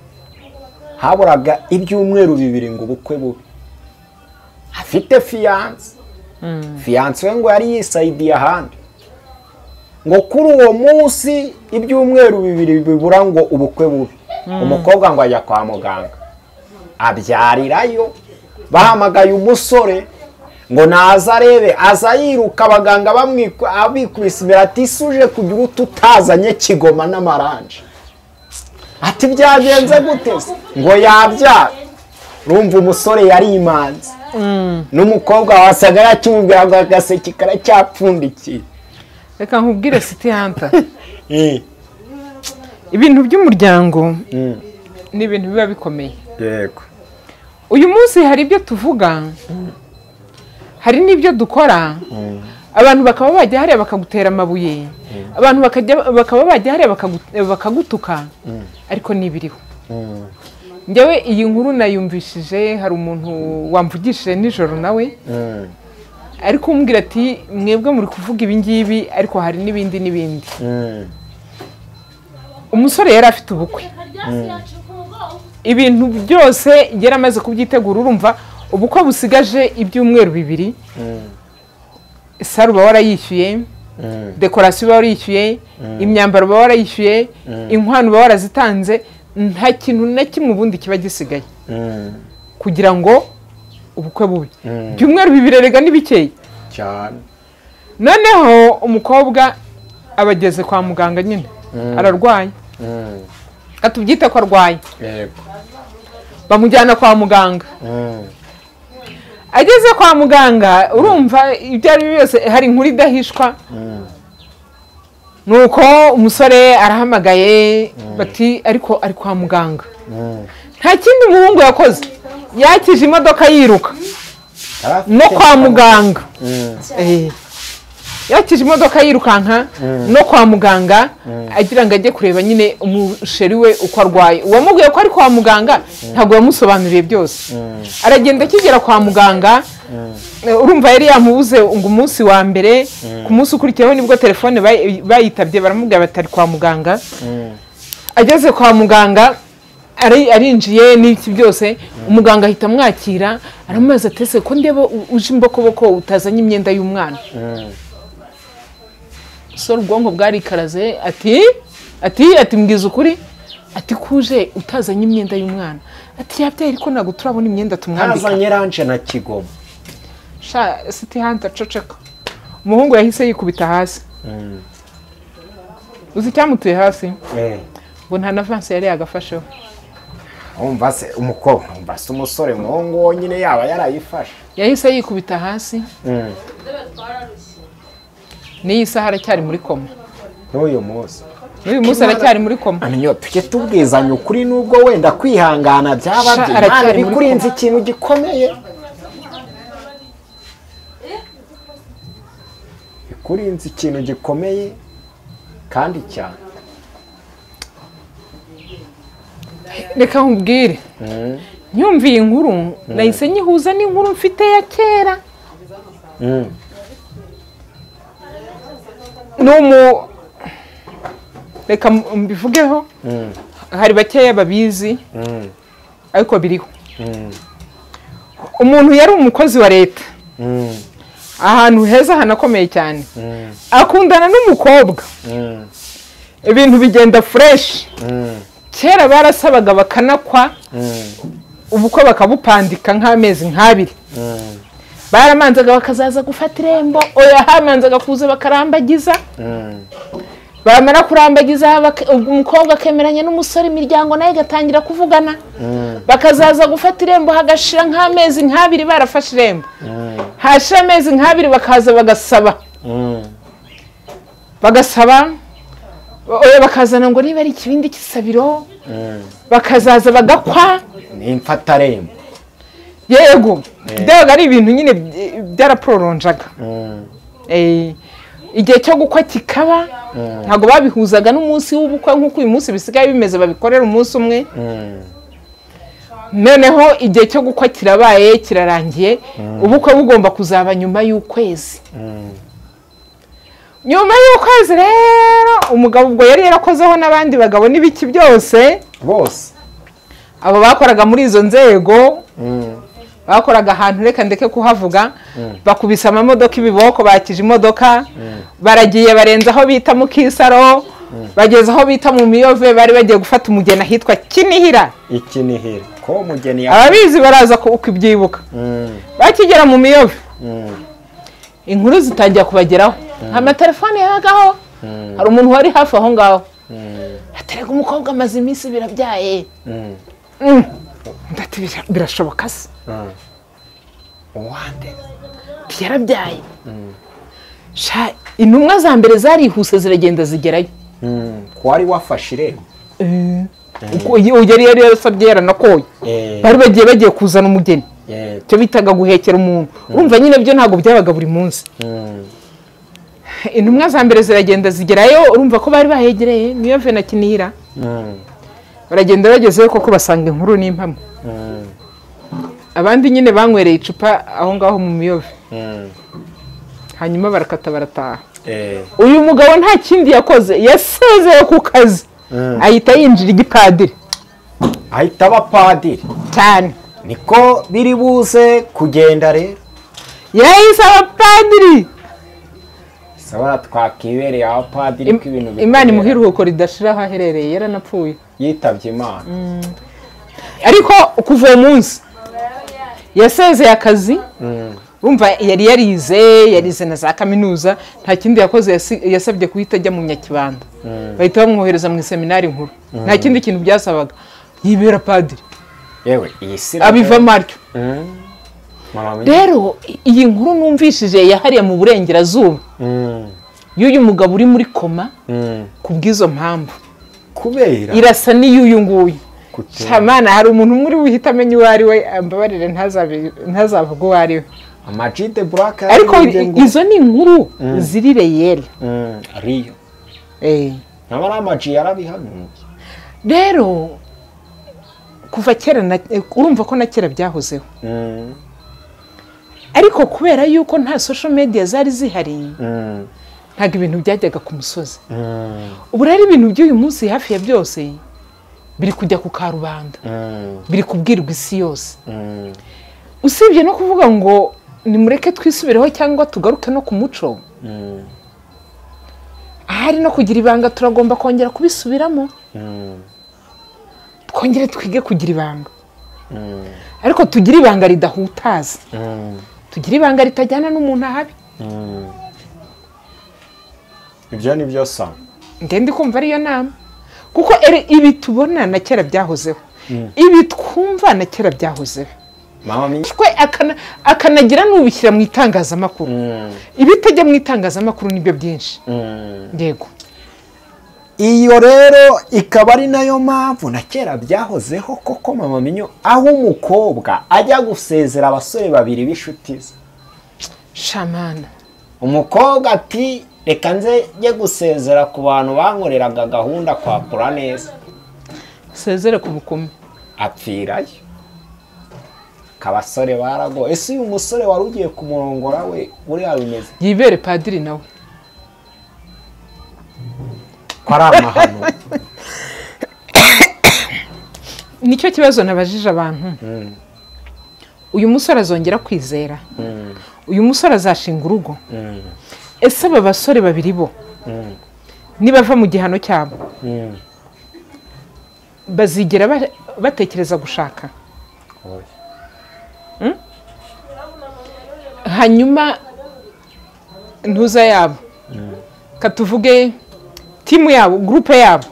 haburaga ibyumweru 2 ngo ubukwe bube afite fiyanse we ngo yari yisayidiye ahandi ngo kuri uwo munsi ibyumweru 2 bibura ngo ubukwe bube umukobwa ngo ajya kwa muganga abyarirayo bahamagaye umusore ngo naza arebe aza yiruka abaganga abikubise ati suje kugira ututazanye Kigoma n'amaranje ati byagenze gute ngo yabyara urumva umusore yari imanzi n'umukobwa wasaga yakimubwira ngo agaseke karacyapfundikiye reka nkubwire City Hunter ibintu by'umuryango ni ibintu biba bikomeye yego uyu munsi hari ibyo tuvuga hari n'ibyo dukora abantu bakaba bajya hariya bakagutera amabuye, abantu bakaba bajya hariya bakagutuka, ariko nibiriho. Njyewe iyi nkuru nayumvishije, hari umuntu wamvugishije nijoro nawe, ariko umbwira ati mwebwe muri kuvuga ibi ngibi, ariko hari n'ibindi. Umusore yari afite ubukwe, ibintu byose yari amaze kubyitegura. Urumva ubukwe busigaje ibyumweru 2, saruba warayishyuye, dekorasiyo warayishyuye, imyambaro warayishyuye, inkwano warazitanze, nta kintu na kimwe ubundi kiba gisigaye kugira ngo ubukwe bube. Ibyumweru 2 rega n'ibikeye cyane. Noneho umukobwa abageze kwa muganga, nyine ararwaye, atubyita ko arwaye, bamujyana kwa muganga. Ageze kwa muganga, urumva ibyo ari byose hari inkuru idahishwa. Nuko umusore arahamagaye, bati ariko ari kwa muganga. Nta kindi umuhungu yakoze, yakije imodoka yiruka no kwa muganga. Yakije imodoka yirukanka no kwa muganga, agira ngo ajye kureba nyine umusheri we uko arwaye. Uwamubwiye ko ari kwa muganga ntabwo yamusobanuriye byose. Aragenda akigera kwa muganga, urumva yari yamubuze ngo umunsi wa mbere, ku munsi ukurikiyeho nibwo telefone bayitabye, baramubwira batari kwa muganga. Ageze kwa muganga, arinjiye n'iki byose, umuganga ahita amwakira, aramubaza ati ese ko ndeba uje imbokoboko utazanye imyenda y'umwana? So ubwonko bwarikaraze, ati mbwiza ukuri, ati kuje utazanye imyenda y'umwana? Ati yabyaye ariko ntabwo turabona imyenda tumwambika. Azanye ranje na Kigoma. Sha City Hunter coceka. Umuhungu yahise yikubita hasi. Uzi cyamutuye hasi? Ngo nta navance yari yagafasheho. Umva se umukobwa, umva se umusore muhungu wonyine yaba yarayifashe. Yahise yikubita hasi. Ni isaha aracyari muri koma. N'uyu munsi aracyari muri koma. Amenyo tujye tubwizanya ukuri, nubwo wenda kwihangana byababye, nta bikurinze ikintu gikomeye. Bikurinze ikintu gikomeye kandi cyane. Reka nkubwire, nyumviye inkuru nahise nyihuza n'inkuru mfite ya kera. Reka mbivugeho, hari bakeya babizi, ariko biriho. Umuntu yari umukozi wa leta, ahantu heza hanakomeye cyane, akundana n'umukobwa, ibintu bigenda fresh. Kera barasabaga bakanakwa, ubukwe bakabupandika nk'amezi nk'abiri. Baramanzaga bakazaza gufata irembo, oya hamanzaga kuza bakarambagiza. Bamara kurambagiza umukobwa akemeranya n'umusore, imiryango nayo igatangira kuvugana. Bakazaza gufata irembo, hagashira nk'amezi nk'abiri barafashe irembo. Hashira amezi nk'abiri bakaza bagasaba, oya bakazana ngo niba ari ikibindi kisabiro, bakazaza bagakwa n'imfatarembo. Yego, byabaga ari ibintu nyine byaraproronjaga. Igihe cyo gukwa kikaba, ntabwo babihuzaga n'umunsi w'ubukwe nk'uko uyu munsi bisigaye bimeze, babikorera umunsi umwe. Noneho igihe cyo gukwa kirabaye, kirarangiye, ubukwe bugomba kuzaba nyuma y'ukwezi. Nyuma y'ukwezi rero umugabo ubwo yari yarakozeho n'abandi bagabo n'ibiki byose bose, abo bakoraga muri izo nzego, bakoraga ahantu reka ndeke kuhavuga, bakubisa amamodoka ibiboko, bakije imodoka, baragiye barenza aho bita mu Kisaro, bageze aho bita mu Miyove, bari bagiye gufata umugeni ahitwa Kinihira. Ikinihira ko umugeni ababizi baraza ukibyibuka. Bakigera mu Miyove, inkuru zitangira kubageraho, amatelefone yagaho, hari umuntu wari hafi aho ngaho, aterega umukobwa amaze iminsi birabyaye. Ndati birashoboka se? Wande yarabyaye. Sha intumwa za mbere zarihuse ziragenda zigerayo. Ko wari wafashe irembo. Uko yari yarasabye yaranakoye. Bari bagiye kuzana umugeni. Cyo bitaga guhekera umuntu. Urumva nyine byo ntago byabaga buri munsi. intumwa za mbere ziragenda zigerayo urumva ko bari bahegereye niyo ve na Kinihira baragenda bagezeyo koko basanga inkuru n'impamo abandi nyine banywereye icupa aho ngaho mu Miyove hanyuma barakata barataha uyu mugabo nta kindi yakoze yasezeye ku kazi ahita yinjira igipadiri ahita abapadiri cyane niko biri buze kugenda rero yahise abapadiri saba twakibereye abapadiri ko ibintu Imana imuhiruhuko ridashira aho aherereye yaranapfuye yitabye Imana ariko kuva uwo munsi yasezeye akazi urumva yari yarize na za kaminuza nta kindi yakoze yasabye kuhita ajya mu Nyakibanda bahita bamwohereza mu seminari nkuru nta kindi kintu byasabaga yibera padiri yewe iyi sira abiva maryo rero iyi nkuru numvishije yahariye mu burengerazuba y'uyu mugabo uri muri koma kubw'izo mpamvu kubera irasa n'iyuyu nguyu Shamana hari umuntu muri wihita amenya uwo ari we ambabarire ntazavuga uwo ari we Amajide Black ariko izo ni inkuru ziri reyeli ariyo nabara amaji yarabihanuye rero kuva kera urumva ko na kera byahozeho ariko kubera yuko nta social media zari zihari ntabwo ibintu byajyaga ku musozi ubu rero ibintu by'uyu munsi hafi ya byose biri kujya ku karubanda biri kubwirwa isi yose usibye no kuvuga ngo nimureke twisubireho cyangwa tugaruke no ku muco ahari no kugira ibanga turagomba kongera kubisubiramo twongere twige kugira ibanga ariko tugira ibanga ridahutaza tugira ibanga ritajyana n'umuntu ahabi ibyo ni byo sa ngende kumva ariyo nama kuko ibi tubona na kera byahozeho ibi twumva na kera byahozeho twe akanagira n'ubishyira mu itangazamakuru ibitajya mu itangazamakuru nibyo byinshi yego iyo rero ikaba ari nayo mpamvu na kera byahozeho koko mama Minyo aho umukobwa ajya gusezera abasore babiri b'inshuti ze Shamana umukobwa ati reka nze njye gusezera ku bantu bankoreraga gahunda kwakura neza sezere ku bukumi apfirayo kabasore barago ese uyu musore wari ugiye kumurongora we uri abimeze yibere padiri nawe kwara amahano nicyo kibazo nabajije abantu uyu musore azongera kwizera uyu musore azashinga urugo ese aba basore babiri bo nibava mu gihano cyabo bazigera batekereza gushaka hanyuma ntuza yabo katuvuge timu yabo groupe yabo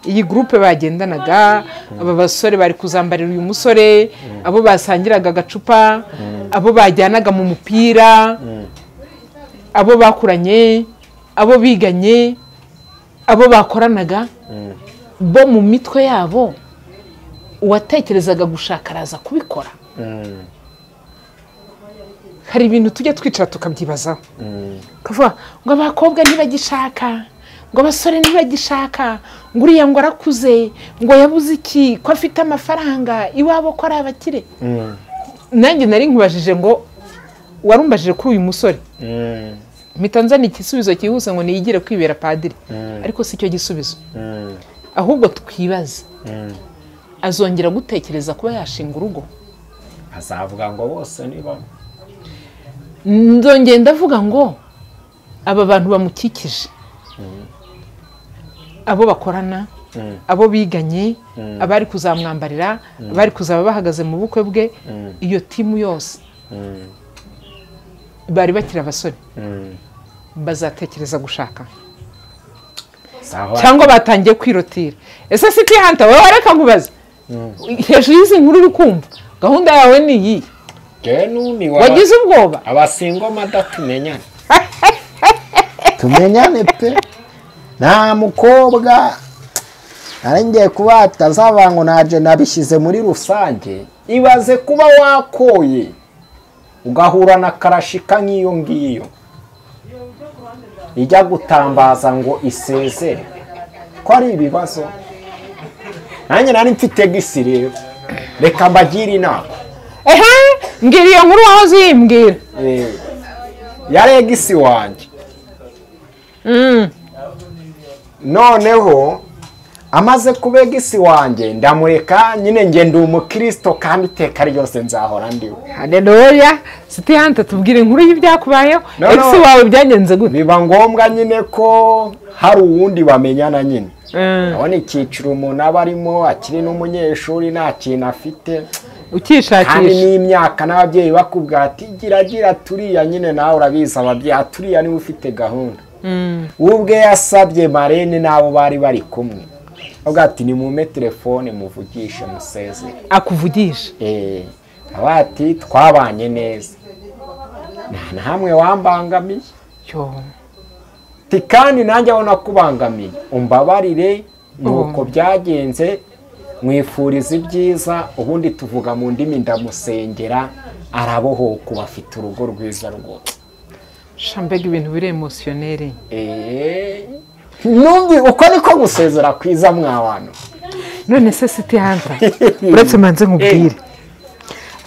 iyi groupe bagendanaga aba basore bari kuzambarira uyu musore abo basangiraga agacupa abo bajyanaga mu mupira abo bakuranye abo biganye abo bakoranaga bo mu mitwe yabo uwatekerezaga gushaka araza kubikora hari ibintu tujya twicara tukabyibazaho kavuga ngo abakobwa ntibagishaka ngo abasore ntibagishaka ngo uriya ngo arakuze ngo yabuze iki ko afite amafaranga iwabo ko ari abakire nanjye nari nkubajije ngo warumbajije kuri uyu musore mpita nzana igisubizo cyihuse ngo niyigire kwibera padiri ariko si cyo gisubizo ahubwo twibaza azongera gutekereza kuba yashinga urugo azavuga ngo bose niba nzongera ndavuga ngo aba bantu bamukikije abo bakorana abo biganye abari kuzamwambarira abari kuzaba bahagaze mu bukwe bwe iyo timu yose bari bakiri abasore bazatekereza gushaka cyangwa batangiye kwirotira ese si kwihanta wowe wareka nkubaza hejuru y'izi nkuru uri kumva gahunda yawe ni iyi wagize ubwoba abasingoma datumenyane tumenyane pe nta mukobwa naringiye kuba atazaba ngo naje nabishyize muri rusange ibaze kuba wakoye ugahura na karashika nk'iyo ngiyo ijya gutambaza ngo isezere ko ari ibibazo. Nanjye nari mfite gisi rero, reka mbagire inama. Mbwira iyo nkuru waho uzimbwira. Yari gisi wanjye. Noneho amaze kubega isi wanjye ndamureka nyine ngenda umukristo kandi iteka ryose nzahora ndiwe. Haleluya. City Hunter tubwire inkuru y'ibyakubayeho. Ese wawe byagenze gute? Biba ngombwa nyine ko hari uwundi bamenyana nyine. Abone icyiciro umuntu aba arimo akiri n'umunyeshuri nta kintu afite. Ukishakisha. Kandi n'imyaka n'ababyeyi bakubwira ati gira turiya nyine nawe urabizi ababyeyi turiya niwe ufite gahunda. Ubwe yasabye marene n'abo bari bari kumwe. Avuga ati ni mume telefone muvugishe museze. Akuvugisha? Abati twabanye neza. Nta hamwe wambangamiye. Kandi nanjye abona kubangamiye. Umbabarire nuko byagenze mwifuriza ibyiza ubundi tuvuga mu ndimi ndamusengera arabohoka bafite urugo rwiza rwose. Shambega ibintu bire emotionere. Numbi uko niko gusezera kwiza mwabantu. None se City Hunter uretse manze nkubwire.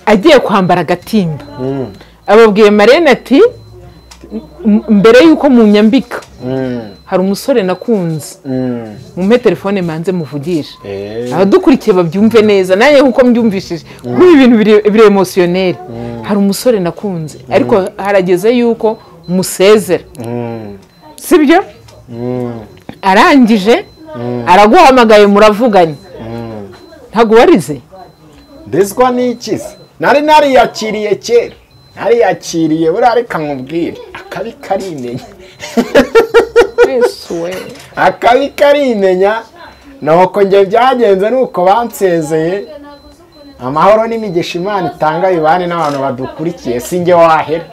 Agiye kwambara agatimba. Ababwiye Marene ati mbere yuko munyambika hari umusore nakunze. Mumpe telefone manze muvugisha. Abadukurikiye babyumve neza naye nkuko mbyumvishije. Kuri ibintu bire emotionere. Hari umusore nakunze ariko harageze yuko musezera. Sibyo? Arangije araguhamagaye muravuganye. Ntago warize? Ndezwa n'ikize. Nari yakiriye kera. Nari yakiriye burareka nkubwire akabi karimenya. Akabi karimenya nuko nge byagenze nuko bansezeye. Amahoro n'imigisha Imana itanga bibane n'abantu badukurikiye singe wahera.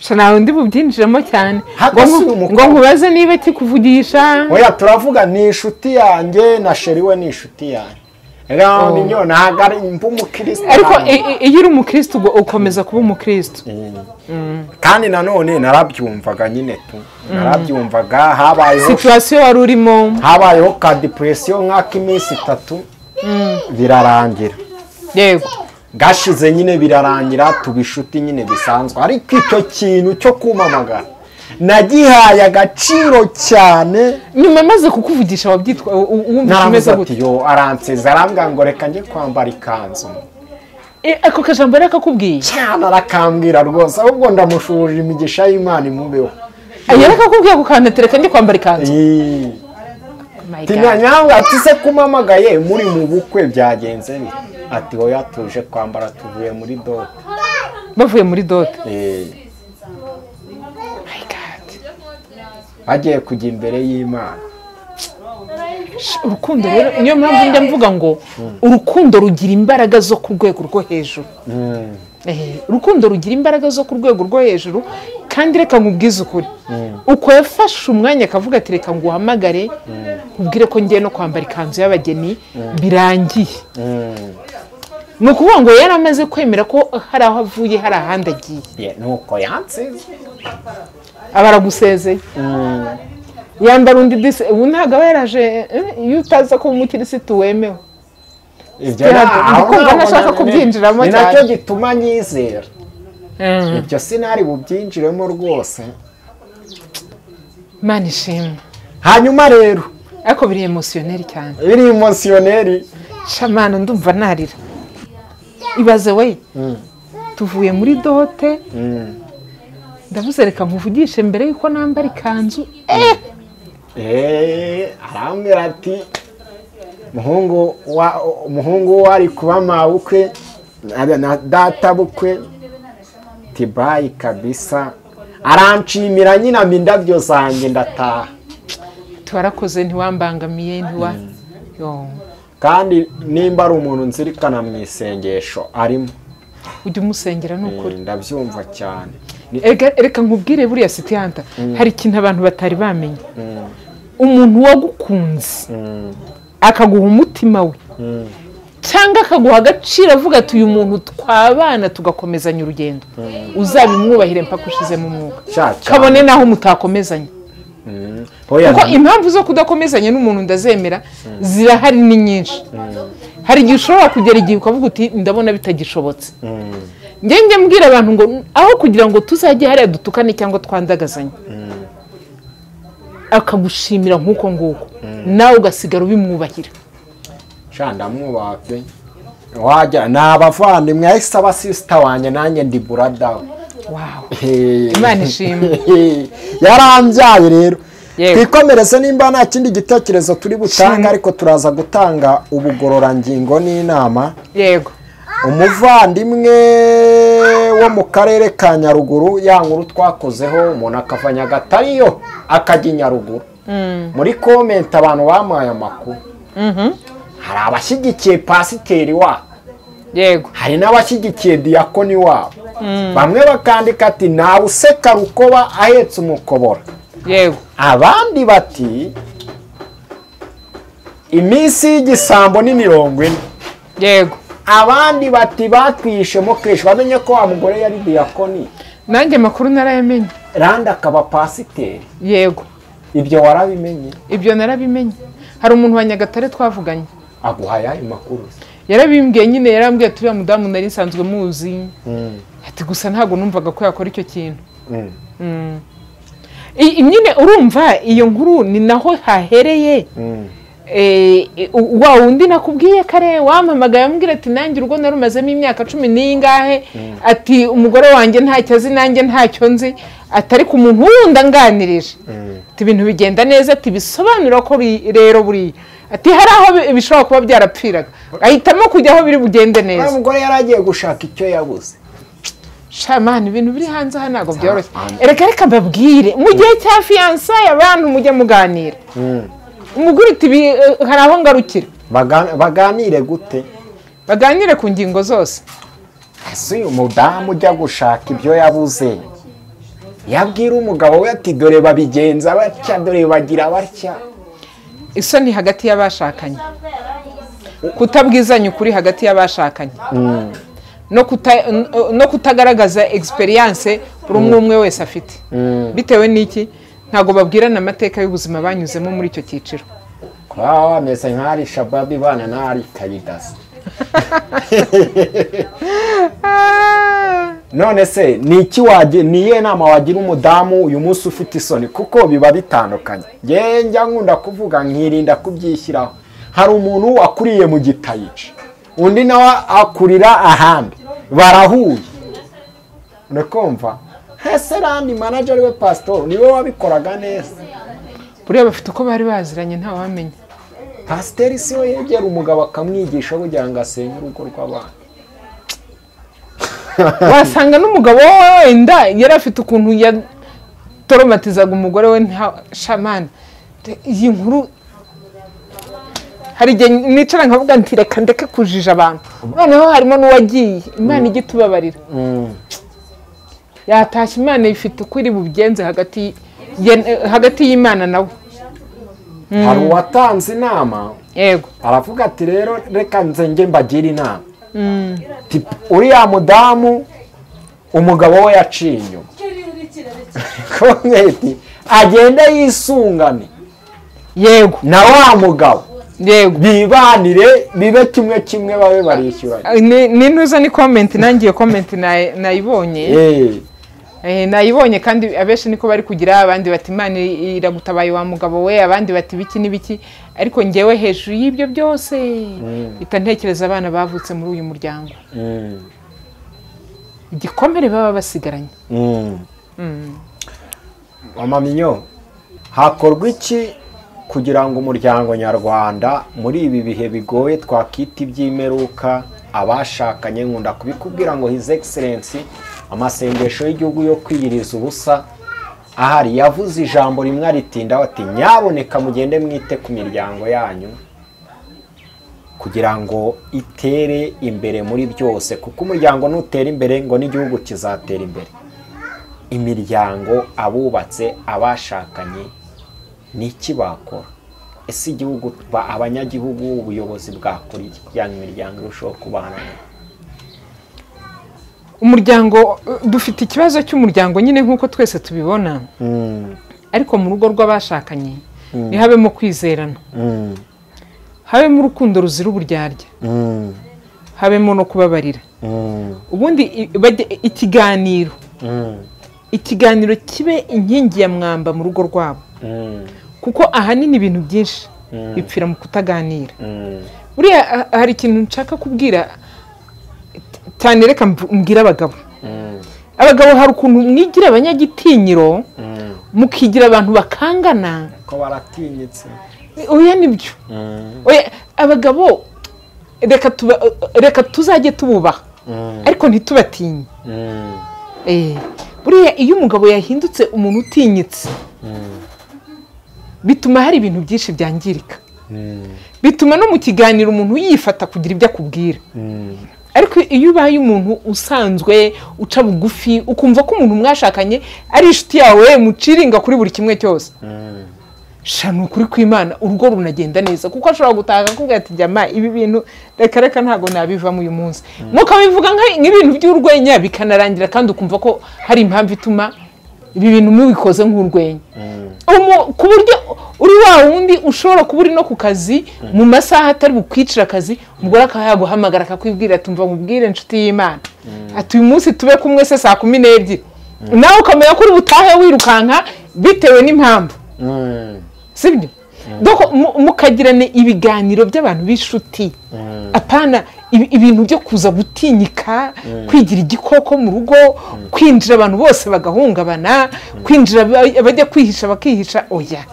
Nawe ndi bubyinjiramo cyane ngo nkubaze niba kikuvugisha. Oya turavuga ni inshuti yanjye na sheri we ni inshuti yanjye. Rero ninyo nagari umukristo. Ariko iyo uri umukristo ukomeza kuba umukristo. Kandi nanone narabyumvaga nyine tu. Narabyumvaga habayeho situation wari urimo. Habayeho ka depression nk'aka iminsi 3 birarangira. Yego. Gashize nyine birarangira tubishuti nyine bisanzwe ariko icyo kintu cyo kumamagara nagihaye agaciro cyane. Nyuma maze kukuvugisha wabyitwa wumva kimeze gute? Yo aranseza arambwa ngo reka nje kwambara ikanzu. Ako kajambo rakakubwiye cyane arakambwira rwose ahubwo ndamushurira imigisha y'Imana imubeho. Yarakakubwiye ko kantereka nje kwambara ikanzu. Tinyanyanga ati se kumamagaye muri mu bukwe byagenze bite? Ati oya tuje kwambara tuvuye muri dote. Bavuye muri dote? My God. Agiye kujya imbere y'Imana. Urukundo rero niyo mpamvu njya mvuga ngo urukundo rugira imbaraga zo ku rwego rwo hejuru. Urukundo rugira imbaraga zo ku rwego rwo hejuru kandi reka nkubwize ukuri. Uko yafashe umwanya akavuga ati reka nguhamagare ubwire ko ngiye no kwambara ikanzu y'abageni birangiye. Nukuvuga ngo yaramaze kwemera ko hari aho avuye hari ahandi agiye. Nuko yansize. Abaragusezeye. Yambara undi dise ntago yaraje iyo utaza ko umukirisitu wemewe. Ndikumva nashaka kubyinjiramo cyane. Ninacyo gituma nyizera. Ibyo sinari bubyinjiremo rwose. Imana ishimwe. Hanyuma rero ariko biri emotioneri cyane. Biri emotioneri. Shamana ndumva narira. Ibaze we. Tuvuye muri dote. Ndavuze reka nkuvugishe mbere yuko nambara ikanzu. Arambwira ati muhungu wari kuba mabukwe na data bukwe tibayi kabisa. Aranshimira nyina mindabyo zanjye ndataha. Twarakoze ntiwambangamiye ntiwa. Kandi nimba ari umuntu nzirikana mu isengesho arimo. Ujye umusengera n'ukuri. Ndabyumva cyane. Reka nkubwire buriya City Hunter hari ikintu abantu batari bamenye. Umuntu wagukunze akaguha umutima we cyangwa akaguha agaciro avuga ati uyu muntu twabana tugakomezanya urugendo uzabimwubahire mpaka ushizemo umwuka kabone naho mutakomezanya. kuko impamvu zo kudakomezanya n'umuntu ndazemera zirahari ni nyinshi. Hari igihe ushobora kugera igihe ukavuga uti ndabona bitagishobotse. Njye mbwira abantu ngo aho kugira ngo tuzajye hariya dutukane cyangwa twandagazanye, akagushimira nk'uko nguko nawe ugasigara ubimwubahira. ndamwubaha pe, wajya ni abavandimwe yahise aba sisita wanjye nanjye ndi burada we. Imana ishimwe. yarambyaye rero. twikomereze nimba nta kindi gitekerezo turi butanga, ariko turaza gutanga ubugororangingo n'inama. Yego. Umuvandimwe wo mu karere ka Nyaruguru, ya nkuru twakozeho umuntu akava Nyagatare akajya Nyaruguru, muri komenti abantu bamuhaye amakuru. Hari abashyigikiye pasiteri wabo, yego, hari n'abashyigikiye diyakoni wabo. Bamwe bakandika ati ntawe useka rukoba ahetse umukobora. Yego. Abandi bati iminsi y'igisambo ni 40. Yego. Abandi bati batwishemo kenshi, bamenye ko wa mugore yari diyakoni. Nanjye makuru narayamenye. Randi akaba pasiteri. Yego. Ibyo warabimenye? Ibyo narabimenye. Hari umuntu wa Nyagatare twavuganye. Aguhaya amakuru? Yarabimbwiye nyine, yarambwiye ati uriya mudamu nari nsanzwe muzi. Ati gusa ntago numvaga ko yakora icyo kintu. Nyine urumva iyo nkuru ni naho hahereye. Wa undi nakubwiye kare wampamagaye ambwira ati nanjye urugo narumazemo imyaka 10 n'ingahe, ati umugore wanjye ntacyo azi nanjye ntacyo nzi, atari ku muntu wundi anganirije. Ati ibintu bigenda neza, ati bisobanura ko rero buri ati hari aho bishobora kuba byarapfiraga, ahitamo kujya aho biri bugende neza. Umugore yaragiye gushaka icyo yabuze. Shamani ibintu biri hanze aha ntago byoroshye. Reka mbabwire, mu gihe cya fiançailles abantu mujye muganira. Umugore ati hari aho ngarukira. Baganire gute? Baganire ku ngingo zose. Ese umudamu ujya gushaka ibyo yabuze, yabwira umugabo we ati dore babigenza batya, dore bagira batya. Isoni hagati y'abashakanye, kutabwizanya ukuri hagati y'abashakanye, no kutagaragaza experience buri umwe wese afite. Bitewe n'iki? Ntago babwirana amateka y'ubuzima banyuzemo muri icyo cyiciro. Mese nk'ari Shababi bana n'ari Kayidasi. None se niki niye nama wagira umudamu uyu munsi ufite isoni, kuko biba bitandukanye. Njya nkunda kuvuga nkirinda kubyishyiraho. Hari umuntu akuriye mu Gitayici, undi nawe akurira ahandi, barahuye. Unakumva? Hese randi manager we pastor niwe wabikoraga neza. Buriya bafite uko bari baziranye nta wamenya. Pasiteri si we yegera umugabo akamwigisha kugira ngo asenye urugo rw'abana. Wasanga n'umugabo we wenda yari afite ukuntu yatoromatizaga umugore we nta shamani. Iyi nkuru hari igihe nicara nkavuga nti reka ndeke kujija abantu. Noneho harimo n'uwagiye, Imana igitubabarira. Yatashye Imana ifite uko iri bubigenze hagati y'Imana nawe. Hari uwatanze inama. Yego. Aravuga ati rero reka nze mbagira inama. Uriya mudamu umugabo we yaciye inyuma. Kometi agenda yisungane. Yego. Na wa mugabo. Yego. Bibanire bibe kimwe babe barishyuranye. Ninuza ni comment nangiye comment nayibonye. Nayibonye kandi abeshi niko bari kugira, abandi bati Imana iragutabaye wa mugabo we, abandi bati biki n'ibiki, ariko ngewe hejuru y'ibyo byose itantekereza abana bavutse muri uyu muryango. Igikomere baba basigaranye. Mama Minyo, hakorwa iki kugira ngo umuryango nyarwanda muri ibi bihe bigoye twakita iby'imeruka abashakanye? Nkunda kubikubwira ngo His Excellency amasengesho y'igihugu yo kwiyiriza ubusa ahari yavuze ijambo rimwe aritinda ati nyaboneka mugende mwite ku miryango yanyu kugira ngo itere imbere muri byose, kuko umuryango nutera imbere ngo n'igihugu kizatera imbere. Imiryango, abubatse, abashakanye niki bakora? Ese igihugu abanyagihugu ubuyobozi bwakora iki kugira ngo imiryango irusheho kubana? Umuryango dufite ikibazo cy'umuryango nyine nkuko twese tubibona. ariko mu rugo rw'abashakanye ntihabemo kwizerana, habemo urukundo ruzira uburyarya, habemo no kubabarira. Ubundi ikiganiro kibe inkingi ya mwamba mu rugo rwabo, kuko ahanini ibintu byinshi bipfira mu kutaganira. Buriya hari ikintu nshaka kubwira cyane, reka mbwira abagabo. Abagabo hari ukuntu mwigira abanyagitinyiro, mukigira abantu bakangana ko baratinyitse. Oya nibyo. Oya abagabo reka tuzajye tububaha, ariko ntitubatinye. Buriya iyo umugabo yahindutse umuntu utinyitse, bituma hari ibintu byinshi byangirika, bituma no mu kiganiro umuntu yifata kugira ibyo akubwira. Ariko iyo ubaye umuntu usanzwe uca bugufi, ukumva ko umuntu mwashakanye ari inshuti yawe, muciringa kuri buri kimwe cyose, shano kuri kw'Imana urugo runagenda neza. Kuko ashobora gutaha akubwira ati jama ibi bintu reka ntago nabivamo uyu munsi, mukabivuga nk'ibintu by'urwenya bikanarangira, kandi ukumva ko hari impamvu ituma ibi bintu mubikoze nk'urwenya. Ku buryo uri wa wundi ushobora kuba uri no ku kazi mu masaha atari bukwicira akazi, umugore akayaguhamagara akakwibwira ati mva nkubwire inshuti y'Imana ati uyu munsi tube kumwe se saa 12, nawe ukamenya ko uri butahe wirukanka bitewe n'impamvu. Sibyo? Doko mukagirane ibiganiro by'abantu b'inshuti, apana ibintu byo kuza gutinyika, kwigira igikoko mu rugo, kwinjira abantu bose bagahungabana, kwinjira bajya kwihisha bakihisha. Oya,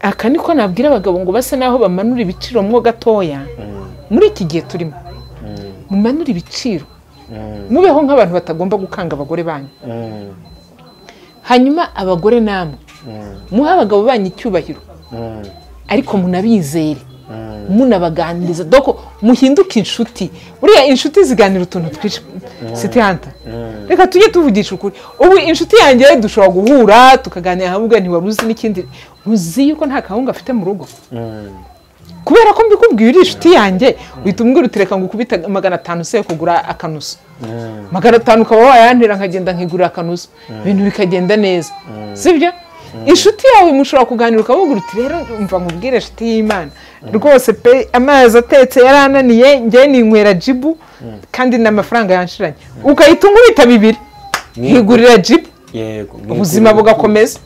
aka niko nabwira abagabo ngo base naho bamanura ibiciro mwo gatoya. Muri iki gihe turimo, mumanura ibiciro, mubeho nk'abantu batagomba gukanga abagore banyu. Hanyuma abagore namwe muha abagabo banyu icyubahiro, ariko munabizere, munabaganiriza. Doko muhinduke inshuti. Buriya inshuti ziganira utuntu twinshi. Sitihanta, reka tujye tuvugisha ukuri. Ubu inshuti yanjye dushobora guhura tukaganira hamwe, ntiwaruzi n'ikindi, uzi yuko nta kahunga afite mu rugo, kubera ko mbikubwiye uri inshuti yanjye, uhita umbwira utireka ngo ukubita 500 se kugura akanusu, 500 ukaba wayantera nkagenda nkigura akanusu, ibintu bikagenda neza. Sibyo? Inshuti yawe mushobora kuganira ukavuga uti rero umva nkubwire inshuti y'Imana rwose pe amazi atetse yarananiye, ngiye ninywera jibu kandi n'amafaranga yanshiranye, ukahita ungubita 2 nkigurira jibu, yego, ubuzima bugakomeza.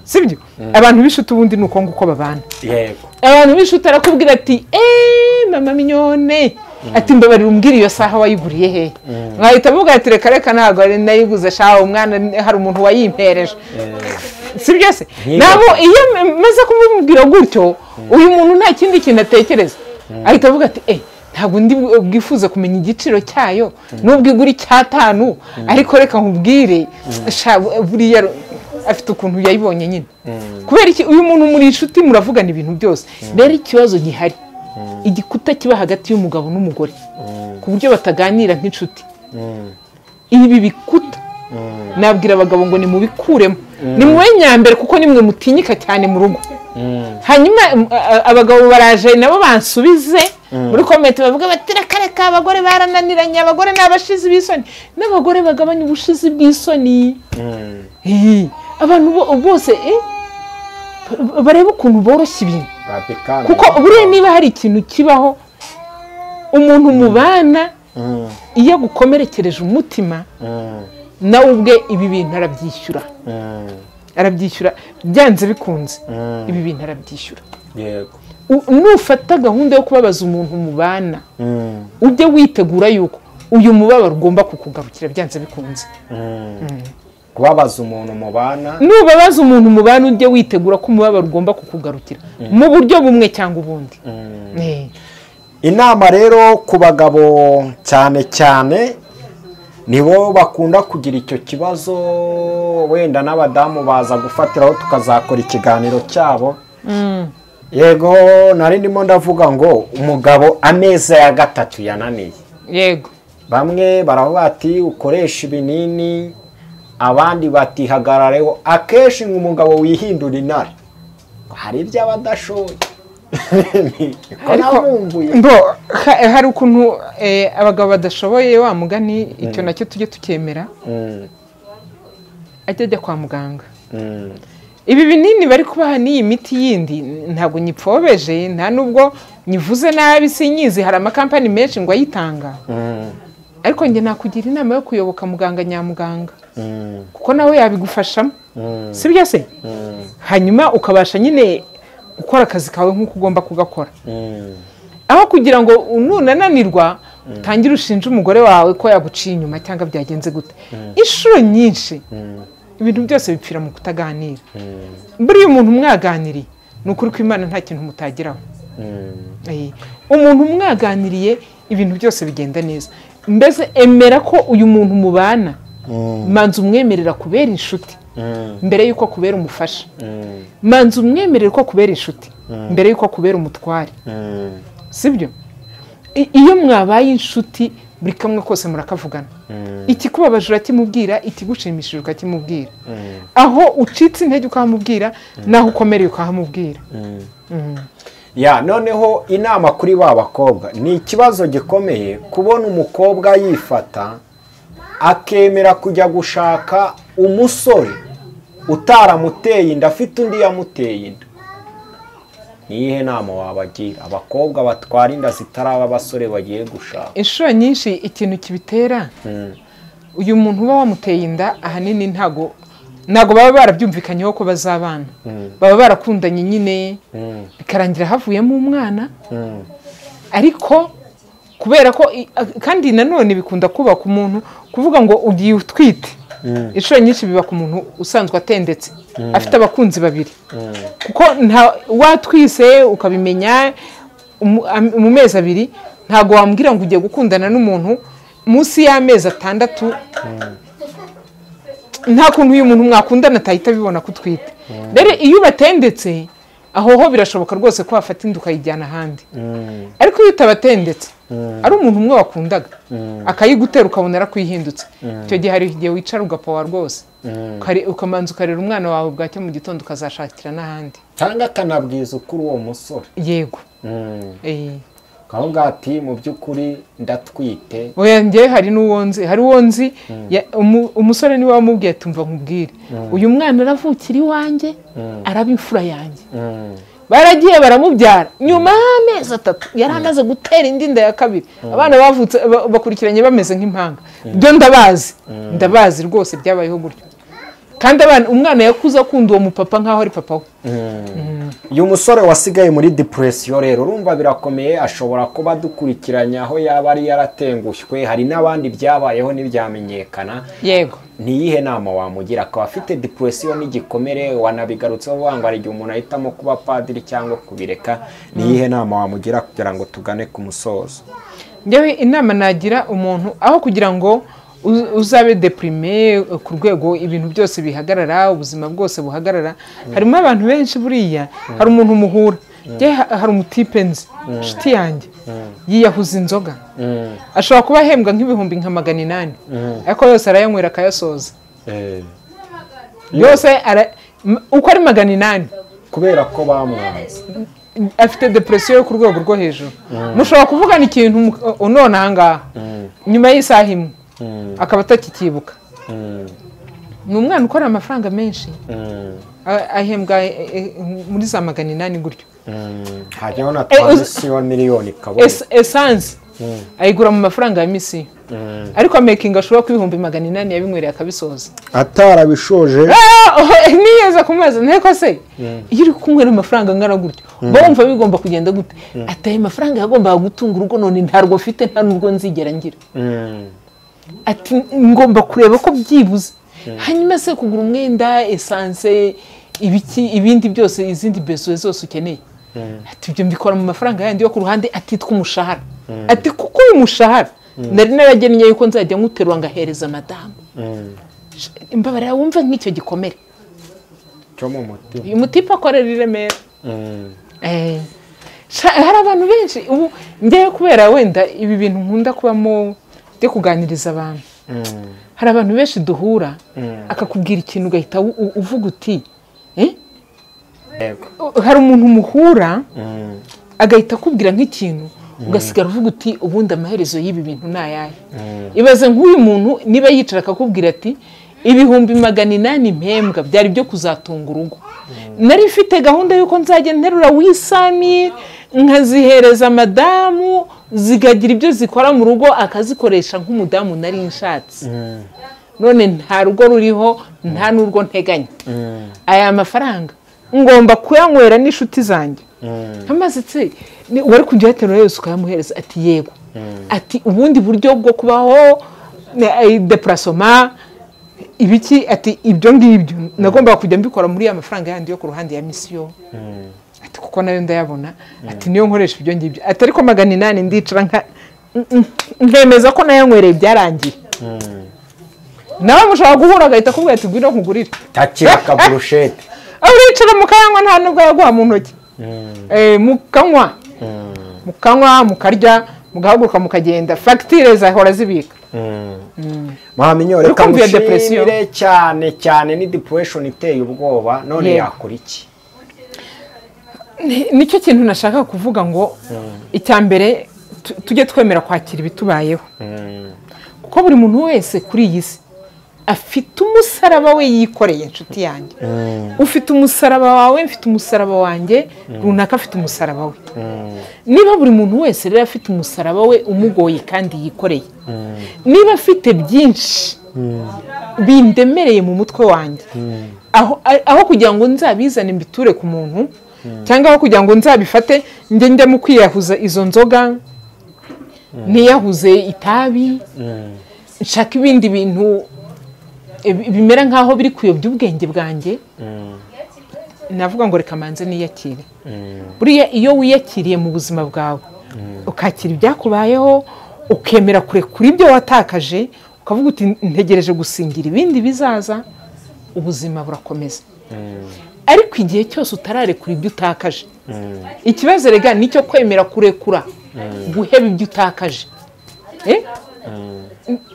Sibyo? Abantu b'ishuti ubundi nuko nguko babana. Yego, abantu b'ishuti arakubwira ati mama minyone ati mbabarira umbwira iyo saha wayiguriye he, nkahita avuga ati reka ntago ari nayiguze shaho umwana hari umuntu wayimpereje. Sibyo se? Nabo iyo maze kumubwira gutyo, uyu muntu nta kindi kintu atekereza, ahita avuga ati ntabwo ndi bwifuza kumenya igiciro cyayo, nubwo iguri 5, ariko reka nkubwire buriya afite ukuntu yayibonye nyine. Kubera iki uyu muntu muri inshuti muravugana ibintu byose. Rero ikibazo gihari, igikuta kiba hagati y'umugabo n'umugore, ku buryo bataganira nk'inshuti. Ibi bikuta nabwira abagabo ngo ni mubikuremo, ni mwe nyambere, kuko nimwe mutinyika cyane mu rugo. Hanyuma abagabo baraje nabo bansubize muri comment bavuga bati reka abagore barananiranye, abagore n'abashizi b'isoni, n'abagore bagabanya ubushizi bw'isoni. Abantu bose bareba ukuntu boroshye ibintu, kuko buriya niba hari ikintu kibaho umuntu mubana iyo gukomerekereje umutima, nawe ubwe ibi bintu arabyishyura byanze bikunze. Ibi bintu arabyishyura. Yego, nufata gahunda yo kubabaza umuntu mubana, ujye witegura yuko uyu mubabaro ugomba kukugarukira byanze bikunze. Kubabaza umuntu mubana, nubabaza umuntu mubana ujye witegura ko umubabaro ugomba kukugarukira mu buryo bumwe cyangwa ubundi. Inama rero ku bagabo cyane cyane nibo bakunda kugira icyo kibazo, wenda n'abadamu baza gufatiraho tukazakora ikiganiro cyabo. Yego, nari ndimo ndavuga ngo umugabo ameza ya 3 yananiye. Yego, bamwe baravuga ati ukoresha ibinini, abandi bati hagarareho. Akeshi nk'umugabo wihindura intare, hari ibyo abadashoboye. Hari ukuntu abagabo badashoboye wa mugani, icyo nacyo tujye tukemera. Ajya kwa muganga, ibi binini bari kubaha n'iyi miti yindi ntabwo nyipfobeje nta nubwo nyivuze nabi sinyizi hari amakampani menshi ngo ayitanga ariko njye nakugira inama yo kuyoboka muganga nyamuganga kuko nawe yabigufashamo sibyo se hanyuma ukabasha nyine gukora akazi kawe nk'uko ugomba kugakora aho kugira ngo nunananirwa utangire ushinje umugore wawe ko yaguciye inyuma cyangwa byagenze gute inshuro nyinshi ibintu byose bipfira mu kutaganira buriya umuntu mwaganiriye ni ukuri ko Imana nta kintu mutageraho umuntu mwaganiriye ibintu byose bigenda neza mbese emera ko uyu muntu mubana manza umwemerera kubera inshuti mbere yuko kubera umufasha manza umwemerera ko kubera inshuti mbere yuko kubera umutware sibyo iyo mwabaye inshuti buri kamwe kose murakavugana ikikubabaje urakimubwira ikigushimishije ukakimubwira aho ucitse intege ukamubwira naho ukomereye ukahamubwira ya noneho inama kuri ba bakobwa ni ikibazo gikomeye kubona umukobwa yifata akemera kujya gushaka umusore utaramuteye inda afite undi yamuteye inda niyihe nama wabagira abakobwa batwara inda zitaraba abasore bagiye gushaka inshuro nyinshi ikintu kibitera uyu muntu uba wamuteye inda ahanini ntago baba barabyumvikanyeho ko bazabana baba barakundanye nyine bikarangira havuyemo umwana ariko kubera ko kandi nanone bikunda kuba ku muntu kuvuga ngo ugiye utwite inshuro nyinshi biba ku muntu usanzwe atendetse afite abakunzi babiri kuko watwise ukabimenya mu mezi abiri ntabwo wambwira ngo ugiye gukundana n'umuntu munsi y'amezi 6 nta kuntu uyu muntu mwakundana atahita bibona ko utwite rero iyo ubatendetse aho birashoboka rwose ko wafata inda ukayijyana ahandi ariko iyo utabatendetse ari umuntu umwe wakundaga akayigutera ukabona arakwihindutse icyo gihe hari igihe wicara ugapawa rwose ukamanza ukarera umwana wawe bwacyo mu gitondo ukazashakira n'ahandi cyangwa akanabwiza ukuri uwo musore yego kavuga ati mu by'ukuri ndatwite oya njye hari uwo nzi umusore niwe wamubwiye tumva nkubwire uyu mwana aravukira iwanjye araba imfura yanjye baragiye baramubyara nyuma y'amezi 3 yari amaze gutera indi nda ya kabiri abana bavutse bakurikiranye bameze nk'impanga byo ndabazi rwose byabayeho gutyo kandi umwana yakuze akunda uwo mupapa nk'aho ari papa we uyu musore wasigaye muri depression rero urumva birakomeye ashobora kuba dukurikiranye aho yaba ari yaratengushywe hari n'abandi byabayeho n'ibyamenyekana yego niyihe nama wamugira akaba afite depression n'igikomere wanabigarutseho banga ari igihe umuntu ahitamo kuba padiri cyangwa kubireka niyihe nama wamugira kugira ngo tugane ku musozo njyewe inama nagira umuntu aho kugira ngo uzabe deprime ku rwego ibintu byose bihagarara ubuzima bwose buhagarara harimo abantu benshi buriya hari umuntu muhura hari umutipe nzi inshuti yanjye yiyahuza inzoga ashobora kuba ahembwa nk'ibihumbi nka 800 ariko yose arayanywera akayasoza yose uko ari 800 kubera ko bamwanze afite depression yo ku rwego rwo hejuru mushobora kuvugana ikintu none ahangaha nyuma y'isaha imwe akaba atakikibuka ni umwana ukora amafaranga menshi ahembwa muri za 800 gutyo hajyaho na transition miliyoni kabone essence ayigura mu mafaranga ya misi ariko amaking ashobora ku 800 yabinywereye akabisoza atarabishoje niyeza kumaza nteko se iyo uri kunywera amafaranga ngara gutyo bumva bigomba kugenda gute ataye amafaranga yagomba gutunga urugo none ntarwo afite nta nubwo nzigera ngira ati ngomba kureba ko byibuze hanyuma se kugura umwenda essence ibindi byose izindi besoe zose ukeneye ati ibyo mbikora mu mafaranga yandi yo ku ruhande atitwa umushahara ati kuko uyu mushahara nari naragennye yuko nzajya nguterwa ngahereza madamu imbabarira wumva nk'icyo gikomere cyo mu mutima uyu mutipa akorera i Remera hari abantu benshi ubu njyewe kubera wenda ibi bintu nkunda kubamo byo kuganiriza abantu hari abantu benshi duhura akakubwira ikintu ugahita uvuga uti hari umuntu muhura agahita akubwira nk'ikintu ugasigara uvuga uti ubundi amaherezo y'ibi bintu ni ayahe ibaze nk'uyu muntu niba yicara akakubwira ati ibihumbi 800 mpembwa byari byo kuzatunga urugo. Nari mfite gahunda yuko nzajya nterura wisami nkazihereza madamu zigagira ibyo zikora mu rugo akazikoresha nk'umudamu nari nshatse. None nta rugo ruriho nta n'urwo nteganya. Aya mafaranga ngomba kuyanywera n'inshuti zanjye. Amaze tse wari kujya terura yose ukayamuhereza ati yego. Ati ubundi buryo bwo kubaho deplacement ibiki ati ibyo ngibyo nagomba kujya mbikora muri ya mafaranga yandi yo ku ruhande ya misiyo. Ati kuko nayo ndayabona ati niyo nkoresha ibyo ngibyo ati ariko 800 ndicara nkemeza ko nayanywereye byarangiye. Nawe mushaka guhura agahita kubwira ati gwino nkugurira takira kaburushete uricara mukanywa nta nubwo yaguha mu ntoki. Mukanywa mukarya mugahaguruka mukagenda fagitire zahora zibika. Mwaminyo reka mushimire cyane ni depression iteye ubwoba none yakora iki? Nicyo kintu nashaka kuvuga ngo icyambere tujye twemera kwakira ibitubayeho. Kuko buri muntu wese kuri iyi si afite umusaraba we yikoreye inshuti yanjye. Ufite umusaraba wawe mfite umusaraba wanjye runaka afite umusaraba we. Niba buri muntu wese rero afite umusaraba we umugoye kandi yikoreye. Niba afite byinshi bindemereye mu mutwe wanjye aho kugira ngo nzabizane mbiture ku muntu cyangwa aho kugira ngo nzabifate njye mu kwiyahuza izo nzoga niyahuze itabi nshaka ibindi bintu bimera nkaho biri kuyobya ubwenge bwanjye. Navuga ngo reka manze niyakire. Buriya iyo wiyakiriye mu buzima bwawe ukakira ibyakubayeho ukemera kure kuri ibyo watakaje ukavuga uti ntegereje gusingira ibindi bizaza ubuzima burakomeza. Ariko igihe cyose utararekura ibyo utakaje ikibazo rega nicyo kwemera kurekura guheba ibyo utakaje.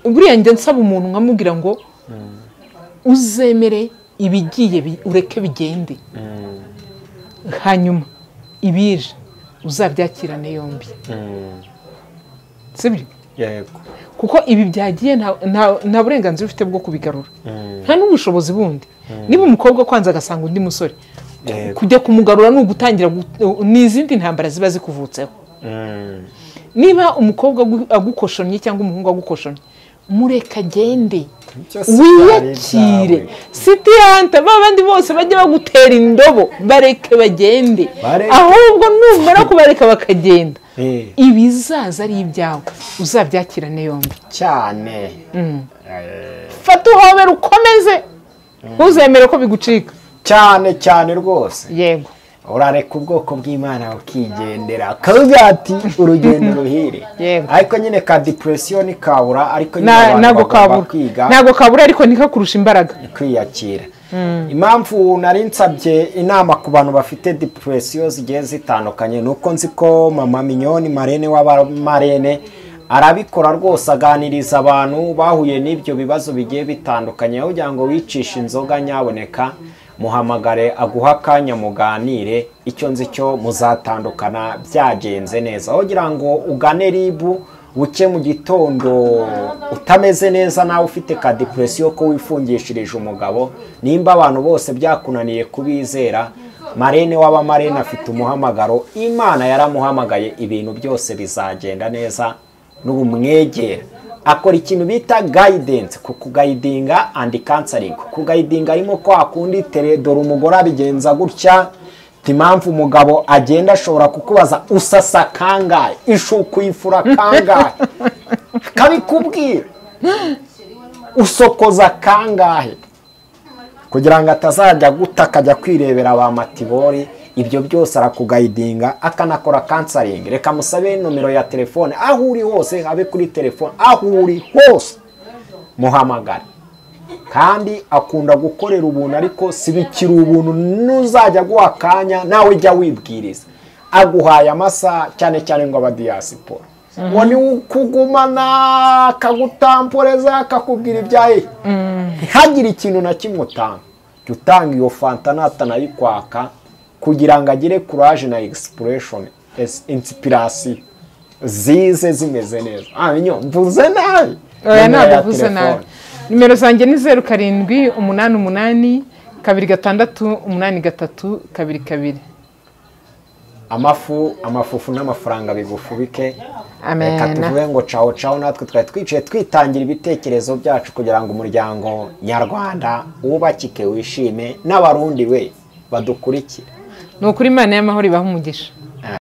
Buriya njye nsaba umuntu nkamubwira ngo uzemere ibigiye ureke bigende hanyuma ibije uzabyakirane yombi. Sibyo? Yego. Kuko ibi byagiye nta burenganzira ufite bwo kubigarura. Nta n'ubushobozi bundi. Niba umukobwa kwanza agasanga undi musore kujya kumugarura no gutangira n'izindi ntambara ziba zikuvutseho. Niba umukobwa agukoshonye cyangwa umuhungu agukoshonye mureka agende wiyakire. Sitiyante babandi bose bajye bagutera indobo bareke bagende. Ahubwo numara kubareka bakagenda ibizaza ari ibyawe uzabyakirane yombi cyane. Fata uhobera ukomeze ntuzemere ko bigucika cyane rwose. Yego urareka ubwoko bw'Imana ukigendera akavuga ati urugendo ruhire. Ariko nyine ka depression kabura ariko nago kabura ariko nikakurusha imbaraga kwiyakira. Impamvu nari nsabye inama ku bantu bafite depression zigiye zitandukanye nuko nzi ko mama Mignone Marene w'abamarene arabikora rwose aganiriza abantu bahuye n'ibyo bibazo bigiye bitandukanye. Aho kugira ngo wicisha inzoga nyaboneka muhamagare aguha akanya muganire icyo nzi cyo muzatandukana byagenze neza. Aho kugira ngo ugane ribu buke mu gitondo utameze neza nawe ufite ka depression ko wifungishirije umugabo nimba abantu bose byakunaniye kubizera Marene w'abamarene afite umuhamagaro. Imana yaramuhamagaye ibintu byose bizagenda neza n'ubumwegera. Akora ikintu bita guidance kukugayidinga and counseling. Kugayidinga arimo ko akundi dore umugore abigenza gutya impamvu umugabo agenda ashobora kukubaza usasa kangahe ishuku yifura kangahe kabikubwira usokoza kangahe kugira ngo atazajya gutaka ajya kwirebera ba matibori. Ibyo byose arakugayidinga akanakora counseling. Reka musabe nomero ya telefone aho uri hose habe kuri telefone aho uri hose muhamagara. Kandi akunda gukorera ubuntu ariko sibikira ubuntu nuzajya guhakanya nawe jya wibwiriza. Aguhaye amasa cyane ngo abadiaspora woni ukugumana kagutamporeza kakubwira ibyaye hagira ikintu na kimutanga utanga iyo fantanata nayikwaka kugira ngo agire courage na expression inspiration zize zimeze neza. Minyo mvuze nabi ntabwo nabi nimero zanjye ni 0788 268 832 amafufu n'amafaranga bigufubike. Amen. Reka tuvuge ngo cawo cawo, natwe twari twicaye twitangira ibitekerezo byacu kugira ngo umuryango nyarwanda wubakike wishime, n'abarundi we badukurikira. Nukuri Imana y'amahoro ibaha umugisha.